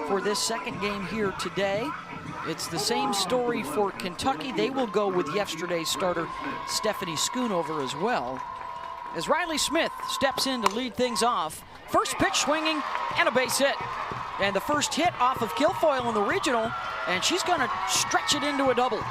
for this second game here today. It's the same story for Kentucky. They will go with yesterday's starter, Stephanie Schoonover, as well. As Riley Smith steps in to lead things off. First pitch swinging and a base hit. And the first hit off of Kilfoyle in the regional, and she's gonna stretch it into a double.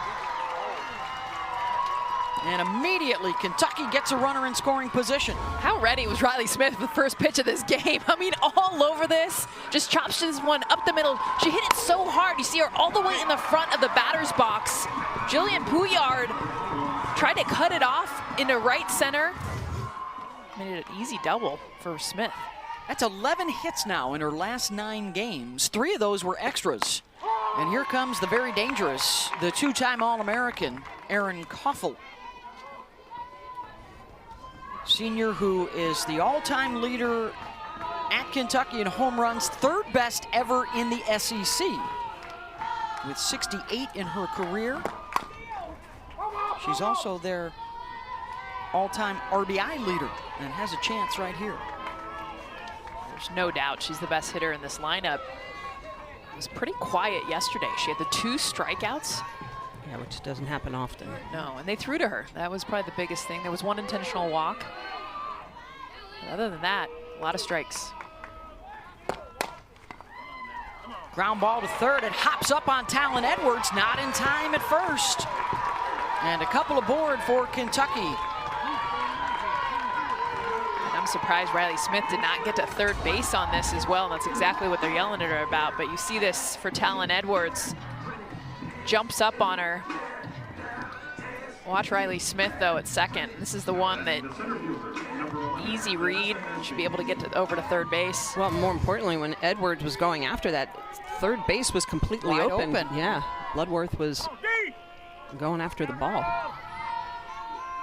And immediately, Kentucky gets a runner in scoring position. How ready was Riley Smith for the first pitch of this game? I mean, all over this. Just chops this one up the middle. She hit it so hard. You see her all the way in the front of the batter's box. Jillian Pouillard tried to cut it off into right center. Made it an easy double for Smith. That's 11 hits now in her last 9 games. 3 of those were extras. And here comes the very dangerous, the 2-time All-American, Erin Koffel. Senior who is the all-time leader at Kentucky in home runs, 3rd best ever in the SEC. With 68 in her career. She's also their all-time RBI leader and has a chance right here. There's no doubt she's the best hitter in this lineup. It was pretty quiet yesterday. She had the 2 strikeouts. Yeah, which doesn't happen often. No, and they threw to her. That was probably the biggest thing. There was 1 intentional walk. But other than that, a lot of strikes. Ground ball to third. It hops up on Talon Edwards. Not in time at first. And a couple aboard for Kentucky. I'm surprised Riley Smith did not get to third base on this as well, and that's exactly what they're yelling at her about. But you see this for Talon Edwards. Jumps up on her. Watch Riley Smith, though, at second. This is the one that easy read. Should be able to get over to third base. Well, more importantly, when Edwards was going after that, third base was completely wide open. Yeah, Bloodworth was going after the ball.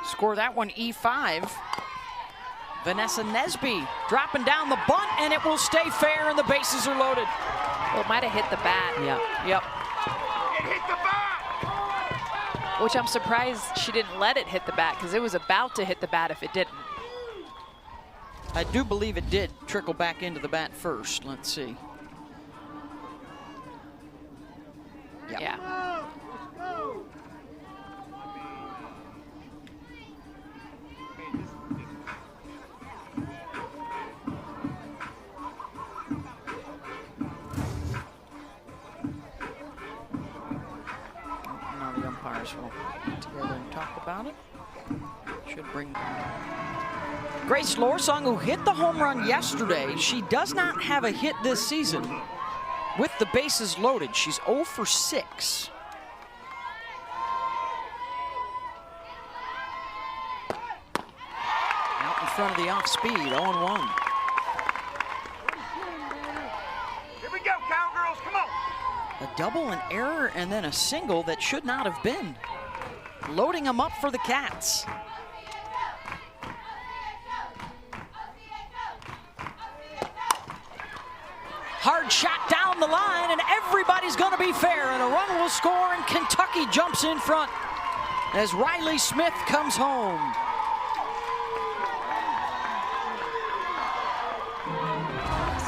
Score that one E5. Vanessa Nesby dropping down the bunt, and it will stay fair, and the bases are loaded. Well, it might have hit the bat. Yeah. Yep. It hit the bat! Which I'm surprised she didn't let it hit the bat, because it was about to hit the bat if it didn't. I do believe it did trickle back into the bat first. Let's see. Yep. Yeah. Now the umpires will get together and talk about it. Should bring Grace Lorsong, who hit the home run yesterday. She does not have a hit this season with the bases loaded. She's 0 for 6. Out in front of the off speed, 0-1. Here we go, Cowgirls, come on! A double, an error, and then a single that should not have been. Loading them up for the Cats. Hard shot down the line, and everybody's going to be fair, and a run will score, and Kentucky jumps in front as Riley Smith comes home.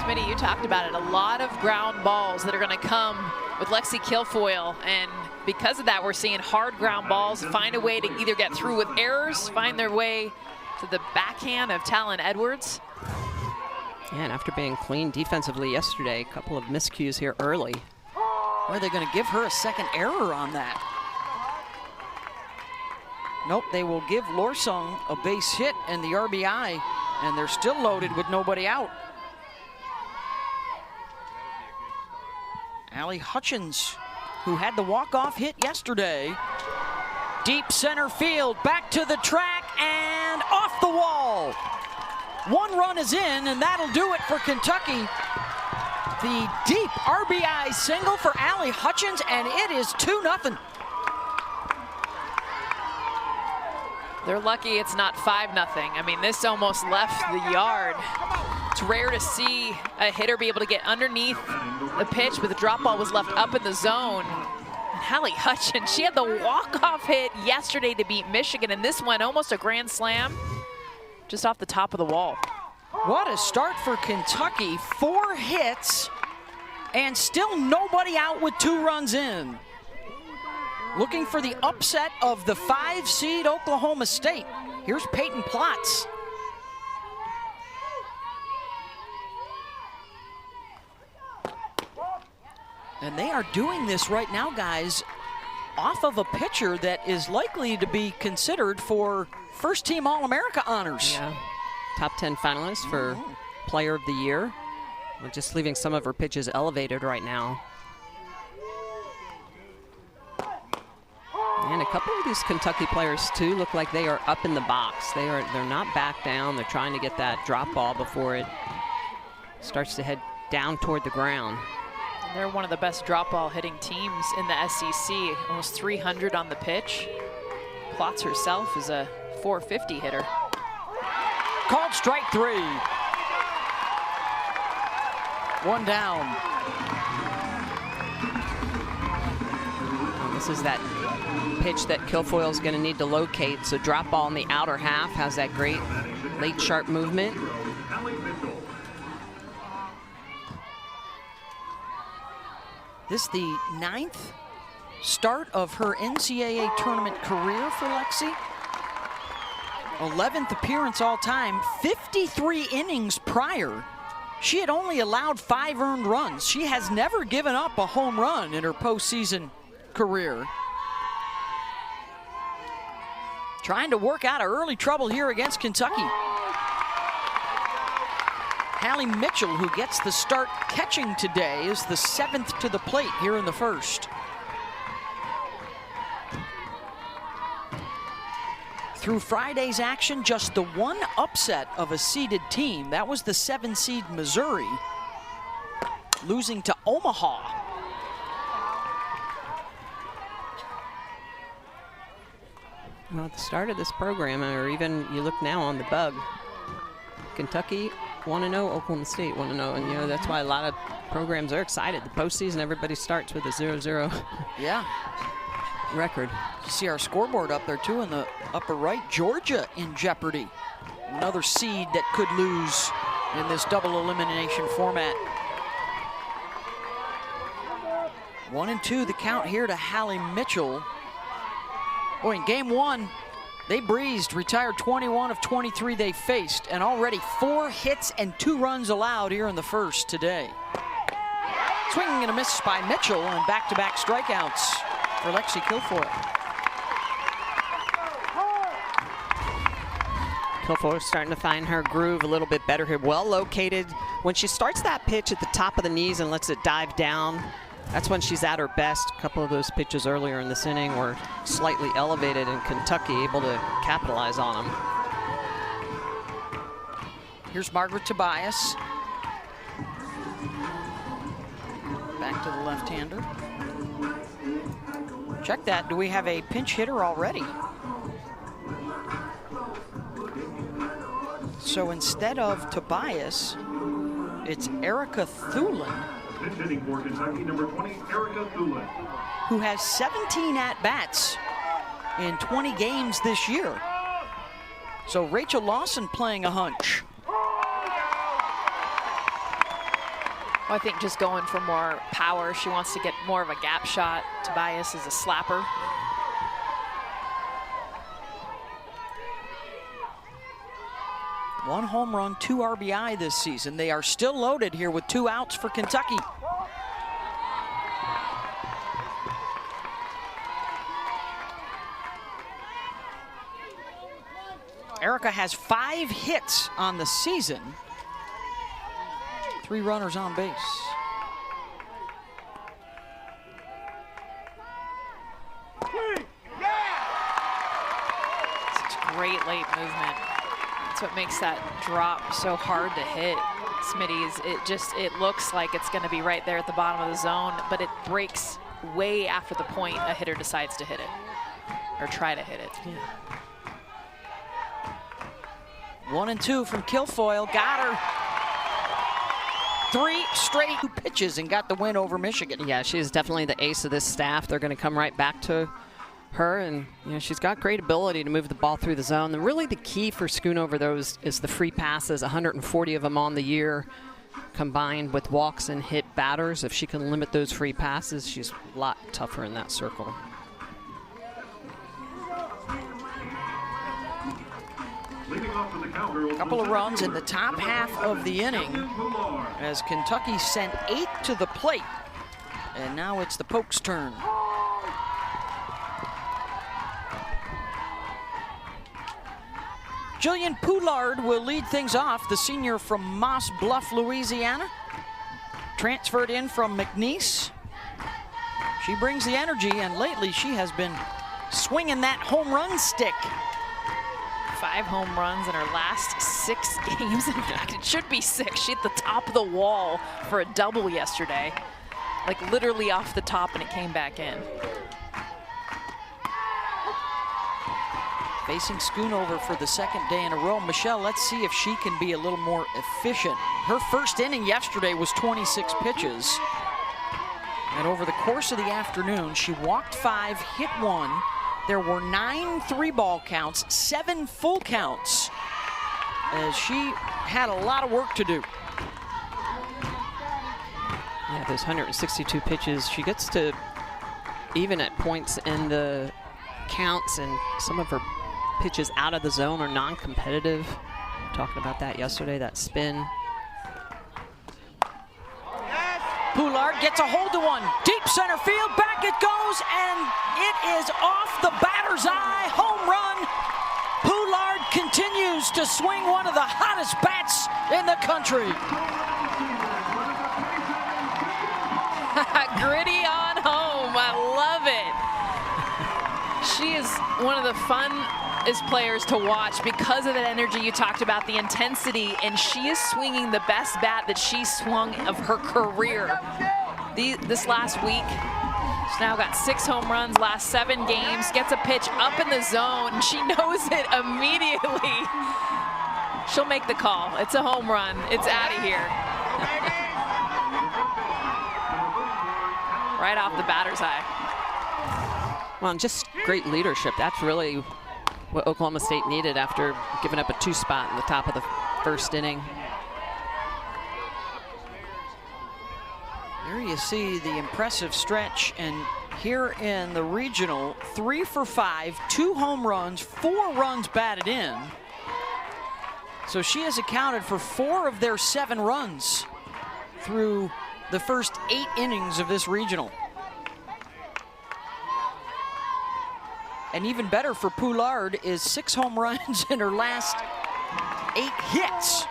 Smitty, you talked about it. A lot of ground balls that are going to come with Lexi Kilfoyle, and because of that, we're seeing hard ground balls find a way to either get through with errors, find their way to the backhand of Talon Edwards. Yeah, and after being clean defensively yesterday, a couple of miscues here early. Are they going to give her a second error on that? Nope, they will give Lorsong a base hit and the RBI, and they're still loaded with nobody out. Allie Hutchins, who had the walk-off hit yesterday. Deep center field, back to the track, and off the wall. 1 run is in, and that'll do it for Kentucky. The deep RBI single for Allie Hutchins, and it is 2-0. They're lucky it's not 5-0. I mean, this almost left the yard. It's rare to see a hitter be able to get underneath the pitch, but the drop ball was left up in the zone. And Allie Hutchins, she had the walk-off hit yesterday to beat Michigan, and this one almost a grand slam, just off the top of the wall. What a start for Kentucky. 4 hits, And still nobody out with 2 runs in. Looking for the upset of the 5 seed Oklahoma State. Here's Peyton Plotz. And they are doing this right now, guys, off of a pitcher that is likely to be considered for first-team All-America honors. Yeah, top 10 finalist for Player of the Year. We're just leaving some of her pitches elevated right now. And a couple of these Kentucky players, too, look like they are up in the box. They're not back down. They're trying to get that drop ball before it starts to head down toward the ground. They're one of the best drop ball hitting teams in the SEC. Almost 300 on the pitch. Plotz herself is a 450 hitter. Called strike 3. 1 down. And this is that pitch that Kilfoyle's going to need to locate. So drop ball in the outer half has that great late sharp movement. This the 9th start of her NCAA tournament career for Lexi. 11th appearance all time, 53 innings prior. She had only allowed 5 earned runs. She has never given up a home run in her postseason career. Trying to work out of early trouble here against Kentucky. Hallie Mitchell, who gets the start catching today, is the 7th to the plate here in the first. Through Friday's action, just the 1 upset of a seeded team. That was the 7 seed Missouri, losing to Omaha. Well, at the start of this program, or even you look now on the bug, Kentucky 1-0, Oklahoma State 1-0, and you know that's why a lot of programs are excited. The postseason, everybody starts with a 0-0 record. You see our scoreboard up there too in the upper right. Georgia in jeopardy. Another seed that could lose in this double elimination format. 1-2 the count here to Hallie Mitchell. Boy, in game 1, they breezed, retired 21 of 23 they faced, and already 4 hits and 2 runs allowed here in the first today. Swinging and a miss by Mitchell, and back-to-back strikeouts for Lexi Kilfoyle. Kilfoyle's starting to find her groove a little bit better here. Well located. When she starts that pitch at the top of the knees and lets it dive down, that's when she's at her best. A couple of those pitches earlier in this inning were slightly elevated, and Kentucky able to capitalize on them. Here's Margaret Tobias. Back to the left-hander. Check that. Do we have a pinch hitter already? So instead of Tobias, it's Erica Thulin, Pinch hitting for Kentucky, number 20, Erica Thulin, who has 17 at-bats in 20 games this year. So Rachel Lawson playing a hunch. I think just going for more power. She wants to get more of a gap shot. Tobias is a slapper. One home run, 2 RBI this season. They are still loaded here with 2 outs for Kentucky. Erica has 5 hits on the season. 3 runners on base. Such great late movement. That's what makes that drop so hard to hit, Smitty. It looks like it's going to be right there at the bottom of the zone, but it breaks way after the point a hitter decides to hit it or try to hit it. Yeah. 1-2 from Kilfoyle. Got her. 3 straight pitches and got the win over Michigan. Yeah, she is definitely the ace of this staff. They're going to come right back to her, and you know she's got great ability to move the ball through the zone. And really the key for Schoonover those is the free passes, 140 of them on the year. combined with walks and hit batters. If she can limit those free passes, she's a lot tougher in that circle. A couple of runs in the top half of the inning as Kentucky sent 8 to the plate. And now it's the Pokes' turn. Jillian Poulard will lead things off, the senior from Moss Bluff, Louisiana. Transferred in from McNeese. She brings the energy, and lately she has been swinging that home run stick. 5 home runs in her last 6 games. In fact, it should be 6. She hit the top of the wall for a double yesterday. Like literally off the top, and it came back in. Facing Schoonover for the second day in a row. Michelle, let's see if she can be a little more efficient. Her first inning yesterday was 26 pitches. And over the course of the afternoon, she walked 5, hit 1. There were 9 3-ball counts, 7 full counts, as she had a lot of work to do. Yeah, those 162 pitches, she gets to even at points in the counts, and some of her pitches out of the zone are non-competitive. Talking about that yesterday, that spin. Poulard gets a hold of one. Deep center field, back it goes, and it is off the batter's eye. Home run. Poulard continues to swing one of the hottest bats in the country. Gritty on home. I love it. She is one of the funnest players to watch because of that energy you talked about, the intensity, and she is swinging the best bat that she swung of her career. This last week, she's now got 6 home runs, last 7 games, gets a pitch up in the zone, and she knows it immediately. She'll make the call. It's a home run. It's out of here. Right off the batter's eye. Well, and just great leadership. That's really what Oklahoma State needed after giving up a 2 spot in the top of the first inning. Here you see the impressive stretch, and here in the regional, 3 for 5, 2 home runs, 4 runs batted in. So she has accounted for 4 of their 7 runs through the first 8 innings of this regional. And even better for Poulard is 6 home runs in her last 8 hits.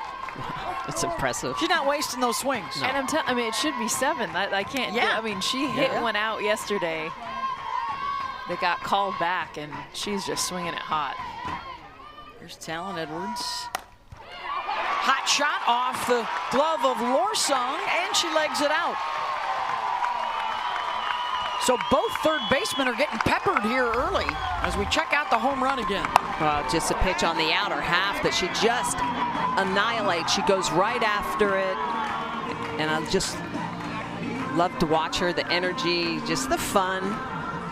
It's impressive. She's not wasting those swings. No. And I mean, it should be 7. I can't. Yeah. I mean, she hit one out yesterday that got called back, and she's just swinging it hot. Here's Talon Edwards. Hot shot off the glove of Lorsong, and she legs it out. So both third basemen are getting peppered here early as we check out the home run again. Well, just a pitch on the outer half that she just annihilates. She goes right after it. And I just love to watch her, the energy, just the fun,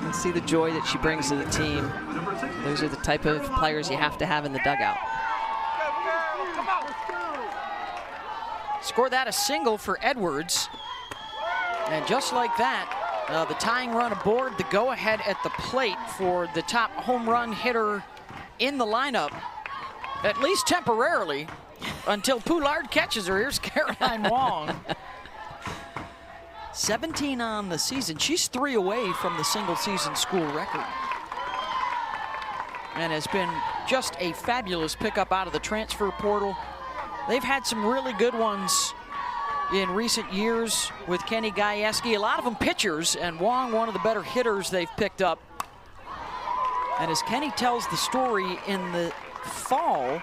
and see the joy that she brings to the team. Those are the type of players you have to have in the dugout. Score that a single for Edwards. And just like that, the tying run aboard, the go-ahead at the plate for the top home run hitter in the lineup, at least temporarily, until Poulard catches her. Here's Caroline Wong. 17 on the season. She's 3 away from the single-season school record. And has been just a fabulous pickup out of the transfer portal. They've had some really good ones in recent years with Kenny Gajewski. A lot of them pitchers, and Wong, one of the better hitters they've picked up. And as Kenny tells the story in the fall,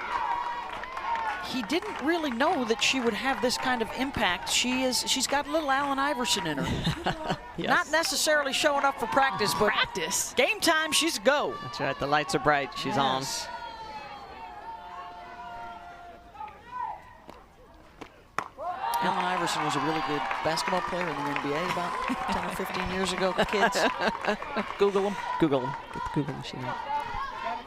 he didn't really know that she would have this kind of impact. She's got a little Allen Iverson in her. Yes. Not necessarily showing up for practice, but Practice. game time, she's a go. That's right, the lights are bright, she's on. Allen Iverson was a really good basketball player in the NBA about 10 or 15 years ago, kids. Google him. Google them. Get the Google machine out.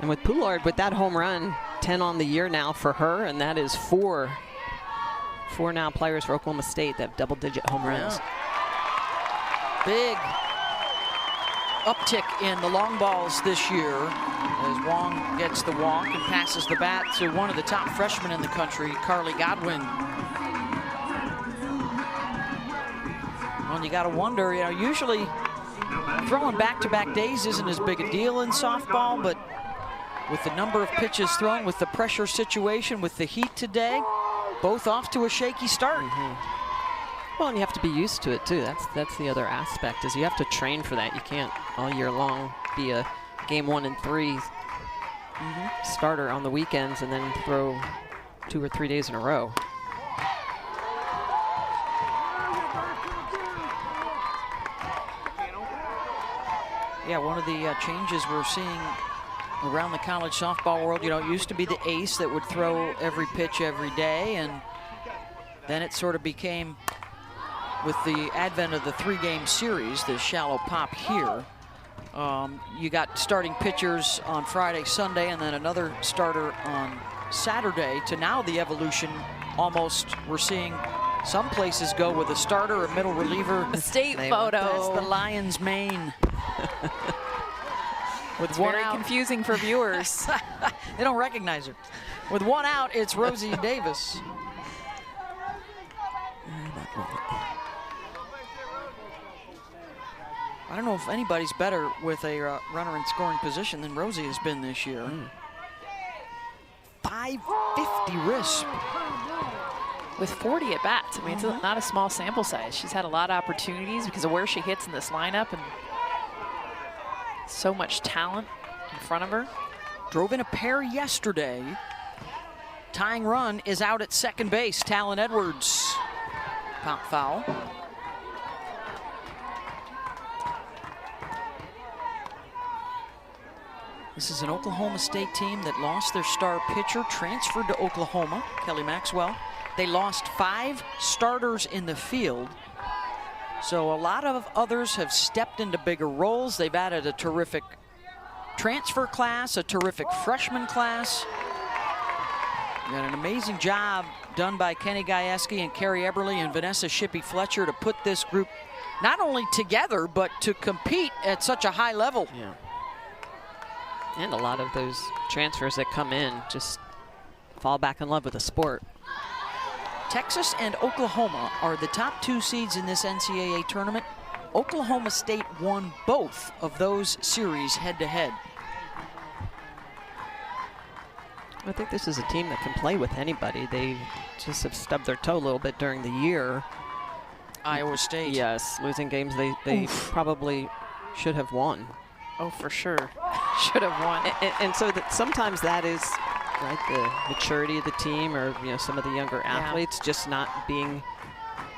And with Poulard, with that home run, 10 on the year now for her, and that is 4 4 now players for Oklahoma State that have double-digit home runs. Big uptick in the long balls this year as Wong gets the walk and passes the bat to one of the top freshmen in the country, Carly Godwin. Well, you got to wonder, you know, usually throwing back-to-back days isn't as big a deal in softball, but with the number of pitches thrown, with the pressure situation, with the heat today, both off to a shaky start. Well, and you have to be used to it too. That's the other aspect, is you have to train for that. You can't all year long be a game 1 and 3 starter on the weekends and then throw 2 or 3 days in a row. Yeah, one of the changes we're seeing around the college softball world, you know, it used to be the ace that would throw every pitch every day, and then it sort of became, with the advent of the 3-game series, the shallow pop here, you got starting pitchers on Friday, Sunday, and then another starter on Saturday, to now the evolution almost, we're seeing some places go with a starter, a middle reliever. The state That's photo. the lion's mane. With It's one very out. confusing for viewers. They don't recognize her. With one out, it's Rosie Davis. I don't know if anybody's better with a runner in scoring position than Rosie has been this year. 550 RISP. With 40 at bats, I mean, it's not a small sample size. She's had a lot of opportunities because of where she hits in this lineup, and so much talent in front of her. Drove in a pair yesterday. Tying run is out at second base. Talon Edwards. Pop foul. This is an Oklahoma State team that lost their star pitcher, transferred to Oklahoma, Kelly Maxwell. They lost 5 starters in the field. So a lot of others have stepped into bigger roles. They've added a terrific transfer class, a terrific freshman class. And an amazing job done by Kenny Gajewski and Carrie Eberly and Vanessa Shippey Fletcher to put this group not only together, but to compete at such a high level. Yeah. And a lot of those transfers that come in just fall back in love with the sport. Texas and Oklahoma are the top 2 seeds in this NCAA tournament. Oklahoma State won both of those series head-to-head. I think this is a team that can play with anybody. They just have stubbed their toe a little bit during the year. Iowa State. Yes, losing games they probably should have won. Oh, for sure. Should have won. And so that sometimes that is, right, the maturity of the team, or, you know, some of the younger athletes just not being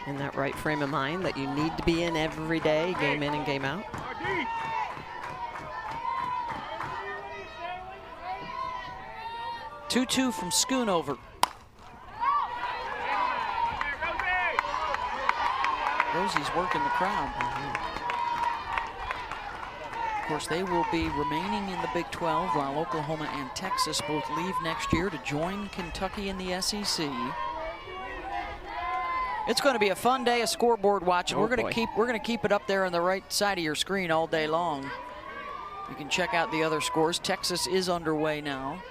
in that right frame of mind that you need to be in every day, game in and game out. 2-2 from Schoonover. Rosie's working the crowd. Of course, they will be remaining in the Big 12 while Oklahoma and Texas both leave next year to join Kentucky in the SEC. It's going to be a fun day of scoreboard watching. We're going to keep it up there on the right side of your screen all day long. You can check out the other scores. Texas is underway now.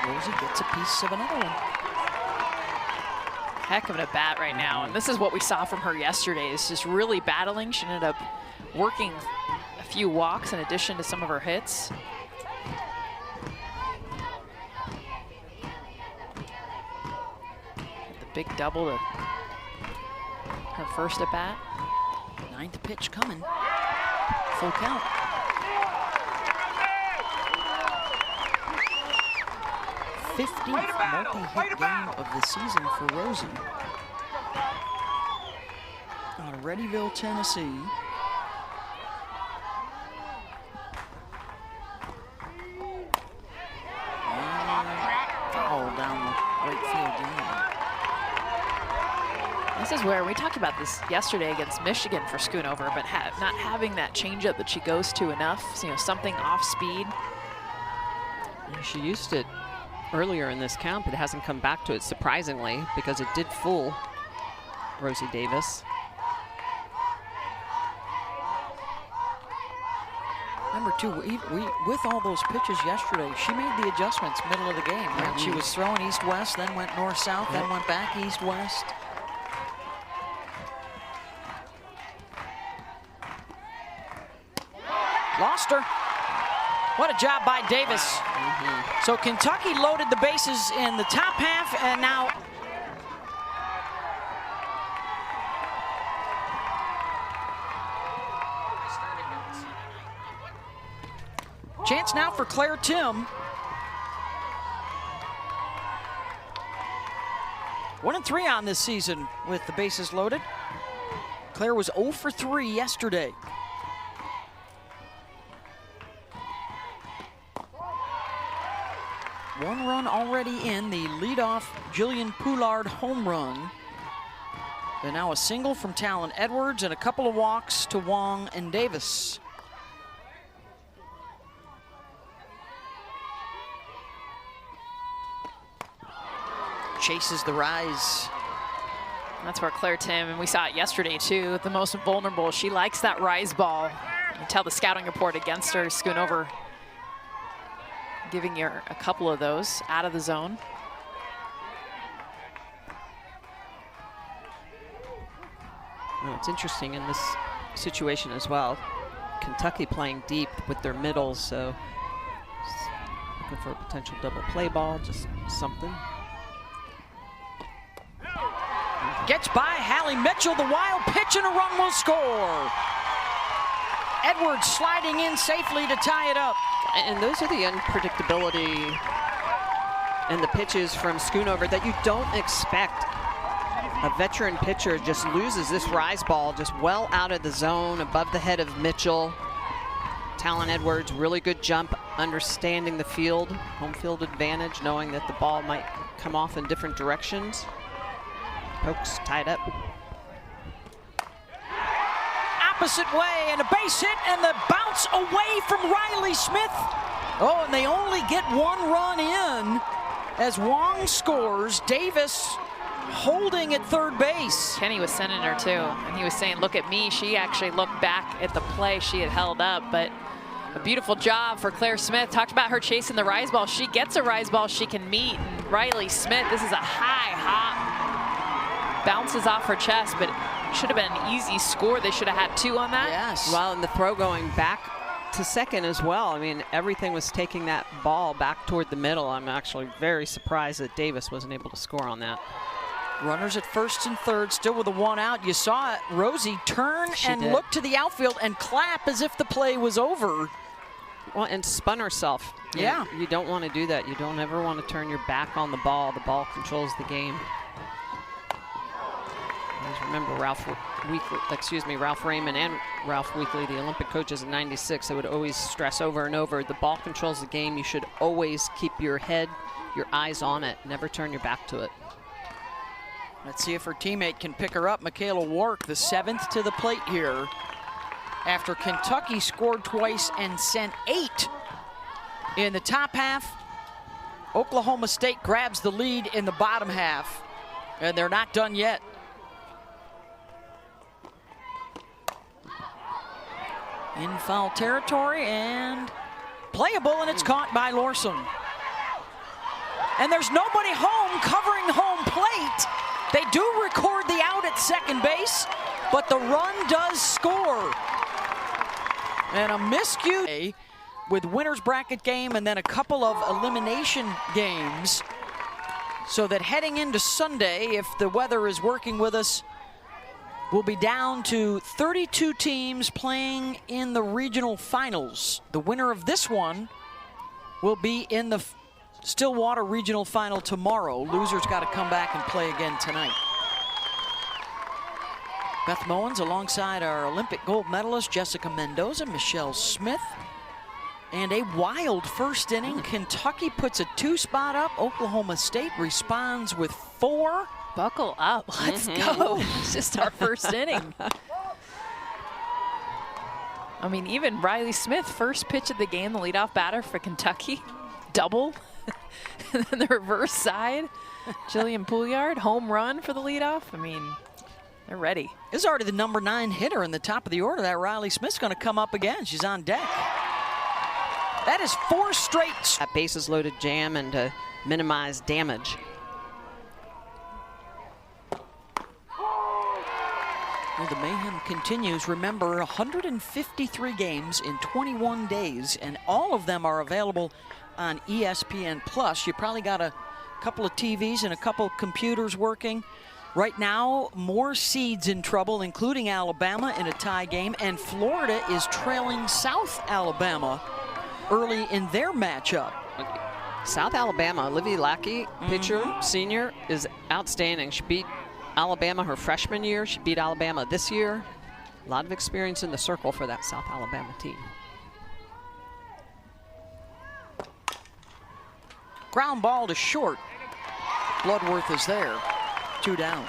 Rosie gets a piece of another one. Heck of an at bat right now, and this is what we saw from her yesterday. Is just really battling. She ended up working a few walks in addition to some of her hits. The big double to her first at bat. 9th pitch coming. Full count. 15th multi-hit game of the season for Rosie. Out of Readyville, Tennessee. And foul down the right field line. This is where we talked about this yesterday against Michigan for Schoonover, but not having that changeup that she goes to enough, so, you know, something off speed. She used it earlier in this count, but hasn't come back to it, surprisingly, because it did fool Rosie Davis. Remember, too, with all those pitches yesterday, she made the adjustments middle of the game. Right? She was throwing east-west, then went north-south, then went back east-west. Lost her. What a job by Davis. So Kentucky loaded the bases in the top half, and now chance now for Claire Tim. 1-3 on this season with the bases loaded. Claire was 0 for 3 yesterday. One run already in, the leadoff Jillian Poulard home run. And now a single from Talon Edwards and a couple of walks to Wong and Davis. Chases the rise. That's where Claire Tim, and we saw it yesterday too, the most vulnerable. She likes that rise ball. You can tell the scouting report against her, Schoonover giving her a couple of those out of the zone. Well, it's interesting in this situation as well. Kentucky playing deep with their middles, so looking for a potential double play ball, just something. Gets by Hallie Mitchell, the wild pitch, and a run will score. Edwards sliding in safely to tie it up. And those are the unpredictability and the pitches from Schoonover that you don't expect. A veteran pitcher just loses this rise ball just well out of the zone, above the head of Mitchell. Talon Edwards, really good jump, understanding the field, home field advantage, knowing that the ball might come off in different directions. Pokes tied up. Opposite way, and a base hit, and the bounce away from Riley Smith. Oh, and they only get one run in as Wong scores. Davis holding at third base. Kenny was sending her too, and he was saying, look at me. She actually looked back at the play she had held up, but a beautiful job for Claire Smith. Talked about her chasing the rise ball. She gets a rise ball she can meet, and Riley Smith, this is a high hop. Bounces off her chest, but should have been an easy score. They should have had 2 on that. Yes. Well, and the throw going back to second as well. I mean, everything was taking that ball back toward the middle. I'm actually very surprised that Davis wasn't able to score on that. Runners at first and third, still with a 1 out. You saw it, Rosie turn and look to the outfield and clap as if the play was over. Well, and spun herself. Yeah. You don't want to do that. You don't ever want to turn your back on the ball. The ball controls the game. Always remember Ralph Raymond and Ralph Weekly, the Olympic coaches in '96, they would always stress over and over, the ball controls the game. You should always keep your head, your eyes on it. Never turn your back to it. Let's see if her teammate can pick her up. Michaela Wark, the 7th to the plate here. After Kentucky scored twice and sent 8 in the top half, Oklahoma State grabs the lead in the bottom half, and they're not done yet. In foul territory and playable, and it's caught by Lorson. And there's nobody home covering home plate. They do record the out at second base, but the run does score. And a miscue with winner's bracket game and then a couple of elimination games, so that heading into Sunday, if the weather is working with us, we'll be down to 32 teams playing in the regional finals. The winner of this one will be in the Stillwater Regional Final tomorrow. Losers got to come back and play again tonight. Beth Mowens alongside our Olympic gold medalist Jessica Mendoza, Michelle Smith. And a wild first inning. Kentucky puts a 2 spot up. Oklahoma State responds with 4. Buckle up, let's go. It's just our first inning. I mean, even Riley Smith, first pitch of the game, the leadoff batter for Kentucky. double. And then the reverse side, Jillian Pouliard, home run for the leadoff. I mean, they're ready. This is already the number 9 hitter in the top of the order. That Riley Smith's going to come up again. She's on deck. That is 4 straight. That bases loaded jam and to minimize damage. Well, the mayhem continues. Remember, 153 games in 21 days, and all of them are available on ESPN Plus. You probably got a couple of TVs and a couple computers working. Right now, more seeds in trouble, including Alabama in a tie game, and Florida is trailing South Alabama early in their matchup. South Alabama, Olivia Lackey, pitcher, senior, is outstanding. She beat Alabama her freshman year. She beat Alabama this year. A lot of experience in the circle for that South Alabama team. Ground ball to short. Bloodworth is there. 2 down.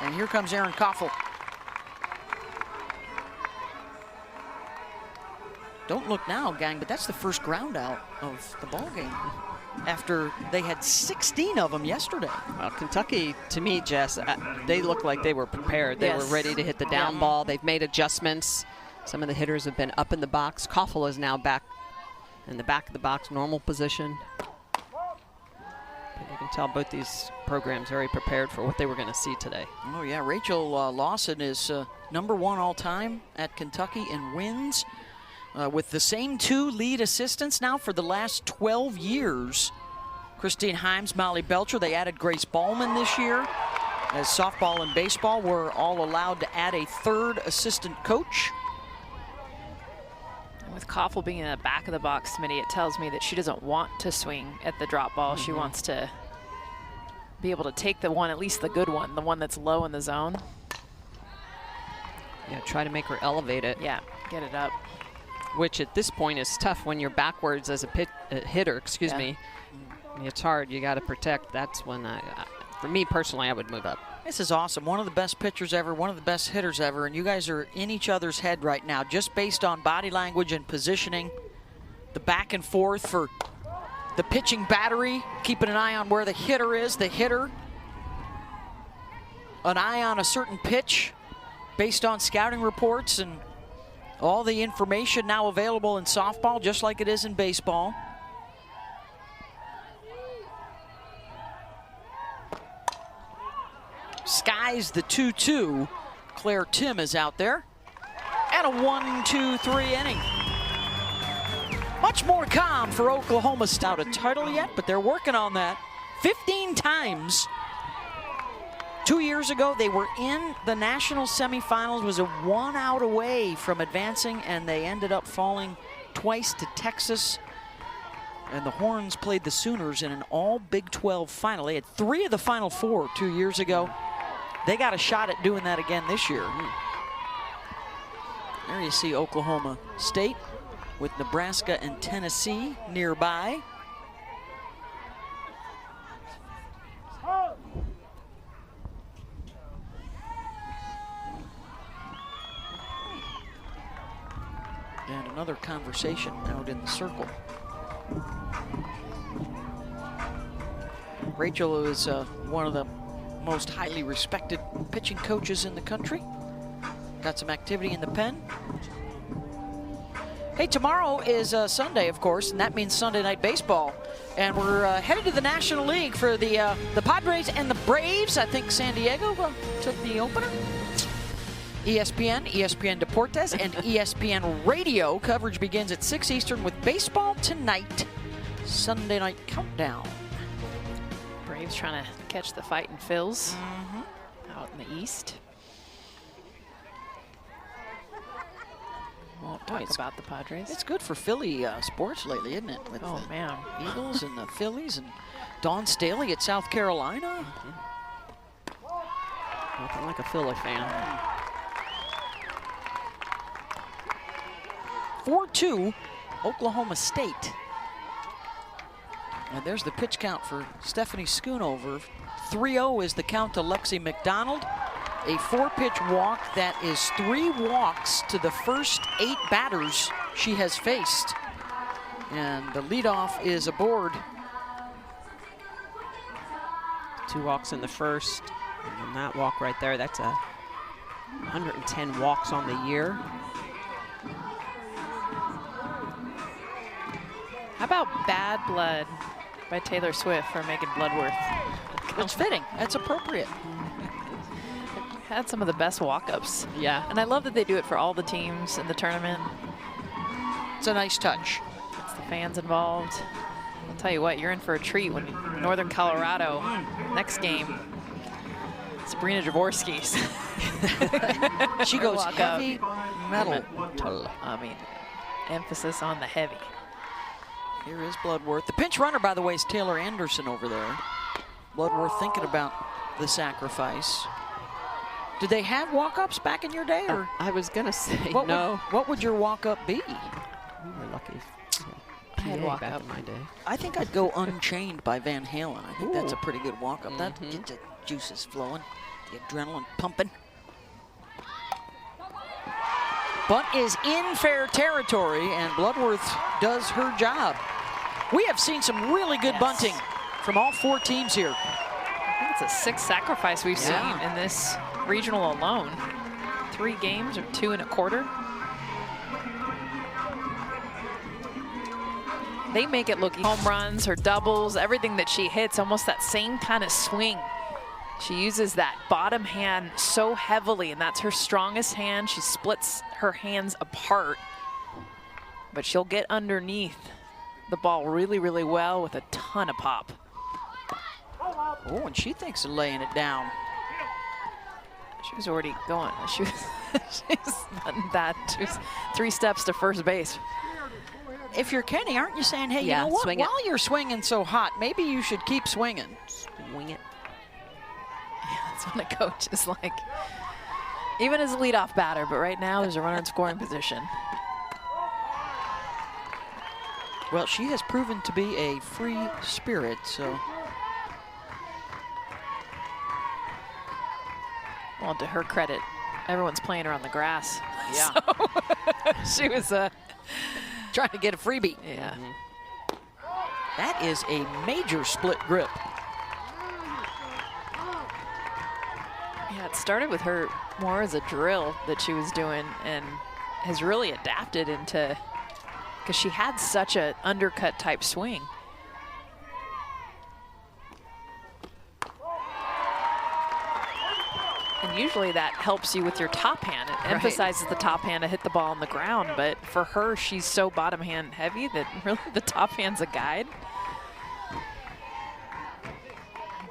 And here comes Aaron Koffel. Don't look now, gang, but that's the first ground out of the ball game after they had 16 of them yesterday. Well, Kentucky, to me, Jess, they look like they were prepared. They were ready to hit the down ball. They've made adjustments. Some of the hitters have been up in the box. Koffel is now back in the back of the box, normal position. But you can tell both these programs very prepared for what they were going to see today. Oh, yeah. Rachel Lawson is number 1 all-time at Kentucky in wins. With the same 2 lead assistants now for the last 12 years. Christine Himes, Molly Belcher. They added Grace Ballman this year, as softball and baseball were all allowed to add a 3rd assistant coach. And with Koffel being in the back of the box, Smitty, it tells me that she doesn't want to swing at the drop ball. She wants to be able to take the one, at least the good one, the one that's low in the zone. Yeah, try to make her elevate it. Yeah, get it up. Which at this point is tough when you're backwards as a hitter, excuse me. It's hard, you got to protect. That's when, for me personally, I would move up. This is awesome. One of the best pitchers ever, one of the best hitters ever, and you guys are in each other's head right now, just based on body language and positioning. The back and forth for the pitching battery, keeping an eye on where the hitter is, the hitter. An eye on a certain pitch based on scouting reports and all the information now available in softball, just like it is in baseball. Skies the 2-2. Claire Tim is out there. And a 1-2-3 inning. Much more calm for Oklahoma State. Not a title yet, but they're working on that. 15 times. 2 years ago, they were in the national semifinals, was a 1 out away from advancing, and they ended up falling twice to Texas. And the Horns played the Sooners in an all Big 12 final. They had 3 of the Final 4 2 years ago. They got a shot at doing that again this year. There you see Oklahoma State with Nebraska and Tennessee nearby. And another conversation out in the circle. Rachel is one of the most highly respected pitching coaches in the country. Got some activity in the pen. Hey, tomorrow is Sunday, of course, and that means Sunday Night Baseball. And we're headed to the National League for the Padres and the Braves. I think San Diego took the opener. ESPN, ESPN Deportes, and ESPN Radio coverage begins at 6 Eastern with baseball tonight. Sunday Night Countdown. Braves trying to catch the fight in Phils out in the East. Won't talk about the Padres. It's good for Philly sports lately, isn't it? With oh, man. Eagles and the Phillies and Dawn Staley at South Carolina. Nothing like a Philly fan. 4-2, Oklahoma State. And there's the pitch count for Stephanie Schoonover. 3-0 is the count to Lexi McDonald. A 4-pitch walk that is 3 walks to the first 8 batters she has faced. And the leadoff is aboard. 2 walks in the first, and then that walk right there, that's a 110 walks on the year. How about Bad Blood by Taylor Swift for Megan Bloodworth? It's fitting. That's appropriate. Had some of the best walk-ups. Yeah. And I love that they do it for all the teams in the tournament. It's a nice touch. It's the fans involved. I'll tell you what, you're in for a treat when Northern Colorado, next game, Sabrina Jaworski's. She goes Walk up. heavy metal. I mean, emphasis on the heavy. Here is Bloodworth. The pinch runner, by the way, is Taylor Anderson over there. Bloodworth thinking about the sacrifice. Did they have walk-ups back in your day? Or I was going to say what no. What would your walk-up be? We were lucky. I had PA walk back up. in my day. I think I'd go Unchained by Van Halen. I think that's a Ooh. pretty good walk-up. That gets the juices flowing, the adrenaline pumping. Bunt is in fair territory, and Bloodworth does her job. We have seen some really good bunting from all 4 teams here. I think it's a 6th sacrifice we've seen in this regional alone. 3 games or 2 1/4. They make it look home runs, her doubles, everything that she hits, almost that same kind of swing. She uses that bottom hand so heavily, and that's her strongest hand. She splits her hands apart, but she'll get underneath the ball really, really well with a ton of pop. Oh, and she thinks of laying it down. She was already going. She was She was 3 steps to first base. If you're Kenny, aren't you saying, hey, Yeah, you know what? swing it. While you're swinging so hot, maybe you should keep swinging. Swing it. Yeah, that's what a coach is like. Even as a leadoff batter, but right now there's a runner in scoring position. Well, she has proven to be a free spirit, so. Well, to her credit, everyone's playing her on the grass. Yeah. So she was Trying to get a freebie. yeah. That is a major split grip. Yeah, it started with her more as a drill that she was doing and has really adapted into, because she had such an undercut type swing. And usually that helps you with your top hand. It emphasizes the top hand to hit the ball on the ground, but for her, she's so bottom hand heavy that really the top hand's a guide.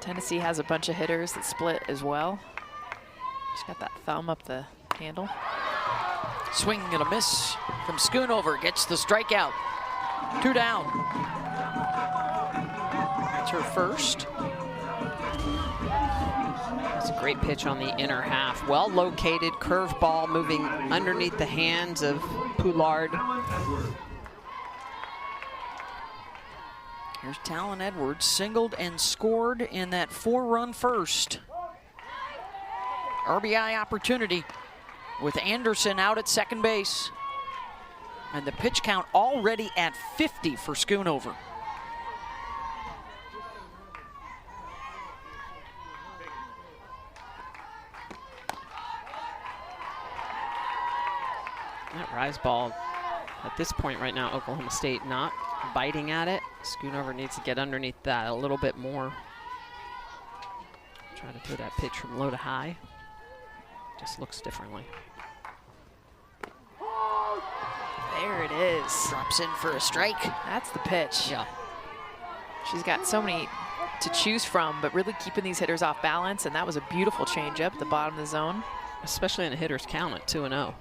Tennessee has a bunch of hitters that split as well. She's got that thumb up the handle. Swing and a miss from Schoonover. Gets the strikeout. 2 down. That's her first. That's a great pitch on the inner half. Well located curveball moving underneath the hands of Poulard. Here's Talon Edwards, singled and scored in that 4-run first. RBI opportunity with Anderson out at second base. And the pitch count already at 50 for Schoonover. That rise ball, at this point right now, Oklahoma State not biting at it. Schoonover needs to get underneath that a little bit more. Try to throw that pitch from low to high. Just looks differently. There it is. Drops in for a strike. That's the pitch. Yeah. She's got so many to choose from, but really keeping these hitters off balance, and that was a beautiful changeup at the bottom of the zone. Especially in a hitter's count at 2-0.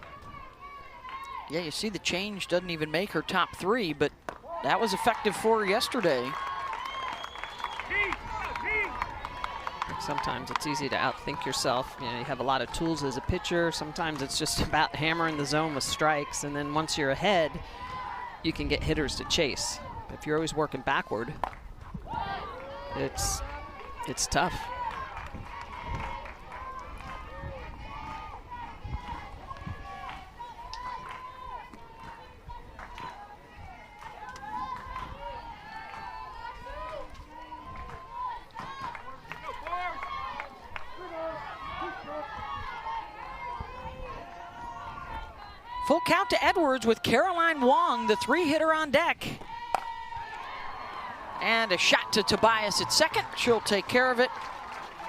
Yeah, you see the change doesn't even make her top 3, but that was effective for her yesterday. Sometimes it's easy to outthink yourself. You know, you have a lot of tools as a pitcher. Sometimes it's just about hammering the zone with strikes, and then once you're ahead, you can get hitters to chase. If you're always working backward, it's tough. Full count to Edwards with Caroline Wong, the 3-hitter on deck. And a shot to Tobias at second. She'll take care of it.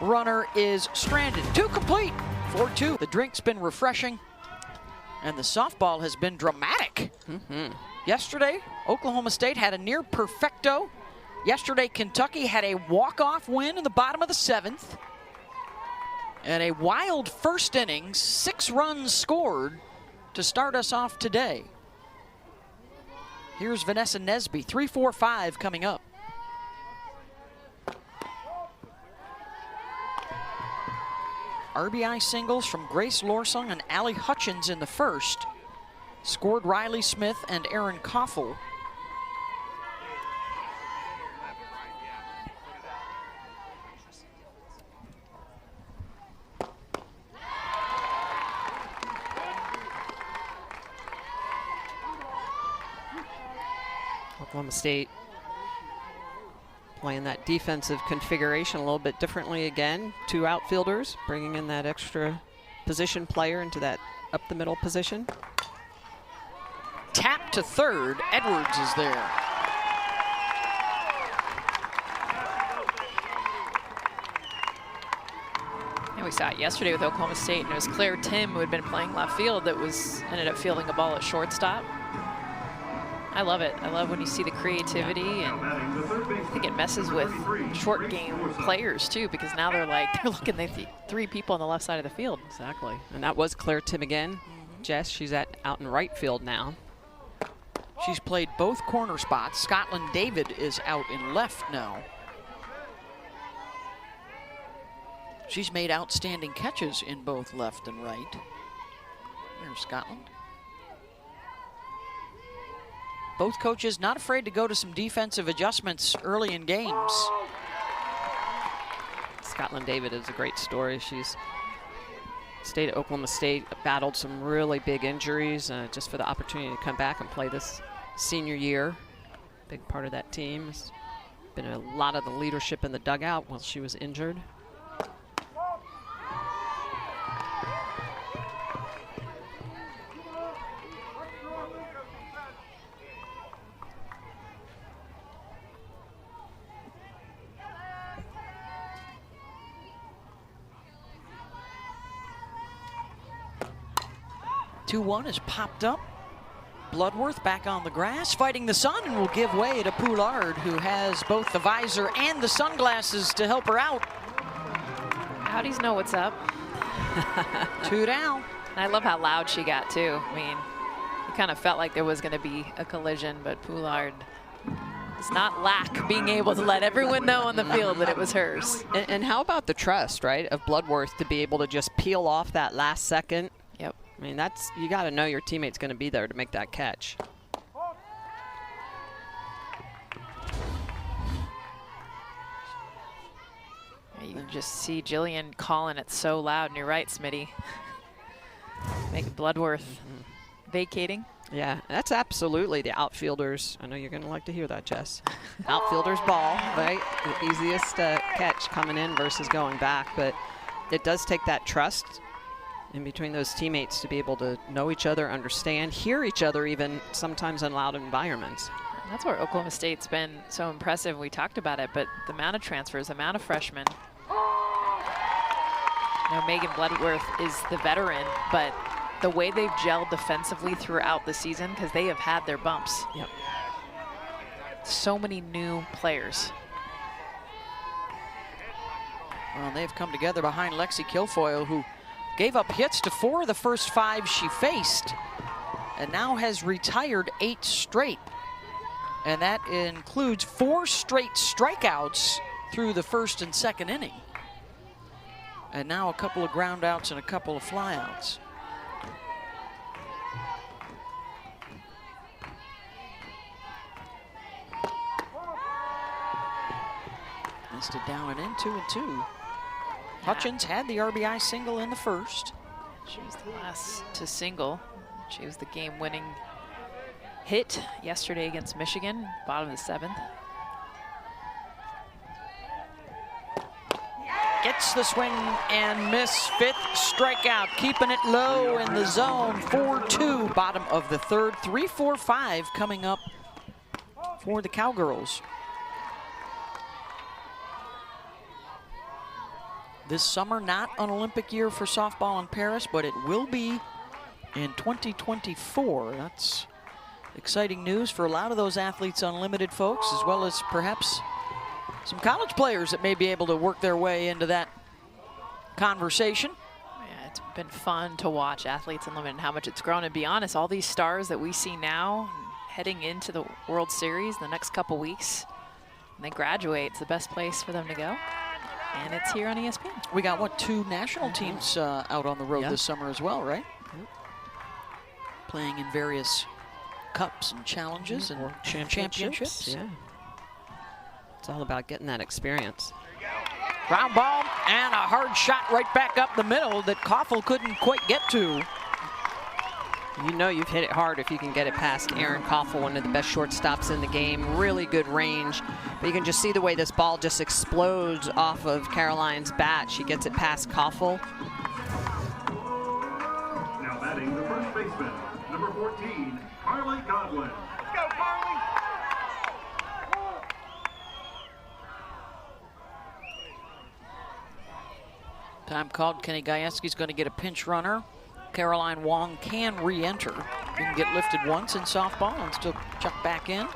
Runner is stranded. 2 complete. 4-2. The drink's been refreshing, and the softball has been dramatic. Yesterday, Oklahoma State had a near perfecto. Yesterday, Kentucky had a walk-off win in the bottom of the 7th. And a wild first inning, 6 runs scored to start us off today. Here's Vanessa Nesby, 3-4-5 coming up. RBI singles from Grace Lorsong and Allie Hutchins in the first. Scored Riley Smith and Erin Koffel. Oklahoma State playing that defensive configuration a little bit differently again. 2 outfielders, bringing in that extra position player into that up the middle position. Tap to third. Edwards is there. And we saw it yesterday with Oklahoma State, and it was Claire Tim who had been playing left field that ended up fielding a ball at shortstop. I love it. I love when you see the creativity, and I think it messes with short game players too, because now they're looking at 3 people on the left side of the field. Exactly. And that was Claire Tim again. Jess, she's out in right field now. She's played both corner spots. Scotland David is out in left now. She's made outstanding catches in both left and right. There's Scotland. Both coaches not afraid to go to some defensive adjustments early in games. Scotland David is a great story. She's stayed at Oklahoma State, battled some really big injuries just for the opportunity to come back and play this senior year. Big part of that team. Has been a lot of the leadership in the dugout while she was injured. Two-1 is popped up. Bloodworth back on the grass, fighting the sun, and will give way to Poulard, who has both the visor and the sunglasses to help her out. Howdies know what's up. 2 down. And I love how loud she got too. I mean, it kind of felt like there was going to be a collision, but Poulard does not lack being able to let everyone know on the field that it was hers. And how about the trust, right, of Bloodworth to be able to just peel off that last second? Yep. I mean, you got to know your teammate's going to be there to make that catch. You can just see Jillian calling it so loud, and you're right, Smitty. Making Bloodworth vacating. Yeah, that's absolutely the outfielders. I know you're going to like to hear that, Jess. Outfielder's ball, right? The easiest catch coming in versus going back, but it does take that trust in between those teammates to be able to know each other, understand, hear each other even sometimes in loud environments. That's where Oklahoma State's been so impressive. We talked about it, but the amount of transfers, the amount of freshmen. Now Megan Bloodworth is the veteran, but the way they've gelled defensively throughout the season, because they have had their bumps. Yep. So many new players. Well, they've come together behind Lexi Kilfoyle, who gave up hits to 4 of the first 5 she faced, and now has retired 8 straight. And that includes 4 straight strikeouts through the first and second inning. And now a couple of ground outs and a couple of flyouts. Missed it down and in, 2-2. Hutchins had the RBI single in the first. She was the last to single. She was the game-winning hit yesterday against Michigan, bottom of the 7th. Gets the swing and miss. 5th strikeout, keeping it low in the zone. 4-2, bottom of the 3rd. 3-4-5 coming up for the Cowgirls. This summer, not an Olympic year for softball in Paris, but it will be in 2024. That's exciting news for a lot of those athletes unlimited folks, as well as perhaps some college players that may be able to work their way into that conversation. Yeah, it's been fun to watch Athletes Unlimited and how much it's grown. And be honest, all these stars that we see now heading into the World Series in the next couple weeks, when they graduate, it's the best place for them to go. And it's here on ESPN. We got, what, 2 national teams out on the road this summer as well, right? Playing in various cups and challenges and championships. Yeah. It's all about getting that experience. Ground ball and a hard shot right back up the middle that Koffel couldn't quite get to. You know you've hit it hard if you can get it past Aaron Koffel, one of the best shortstops in the game. Really good range. But you can just see the way this ball just explodes off of Caroline's bat. She gets it past Koffel. Now batting the first baseman, number 14, Carly Godwin. Let's go, Carly. Time called. Kenny Gajewski's going to get a pinch runner. Caroline Wong can re-enter. You can get lifted once in softball and still chuck back in.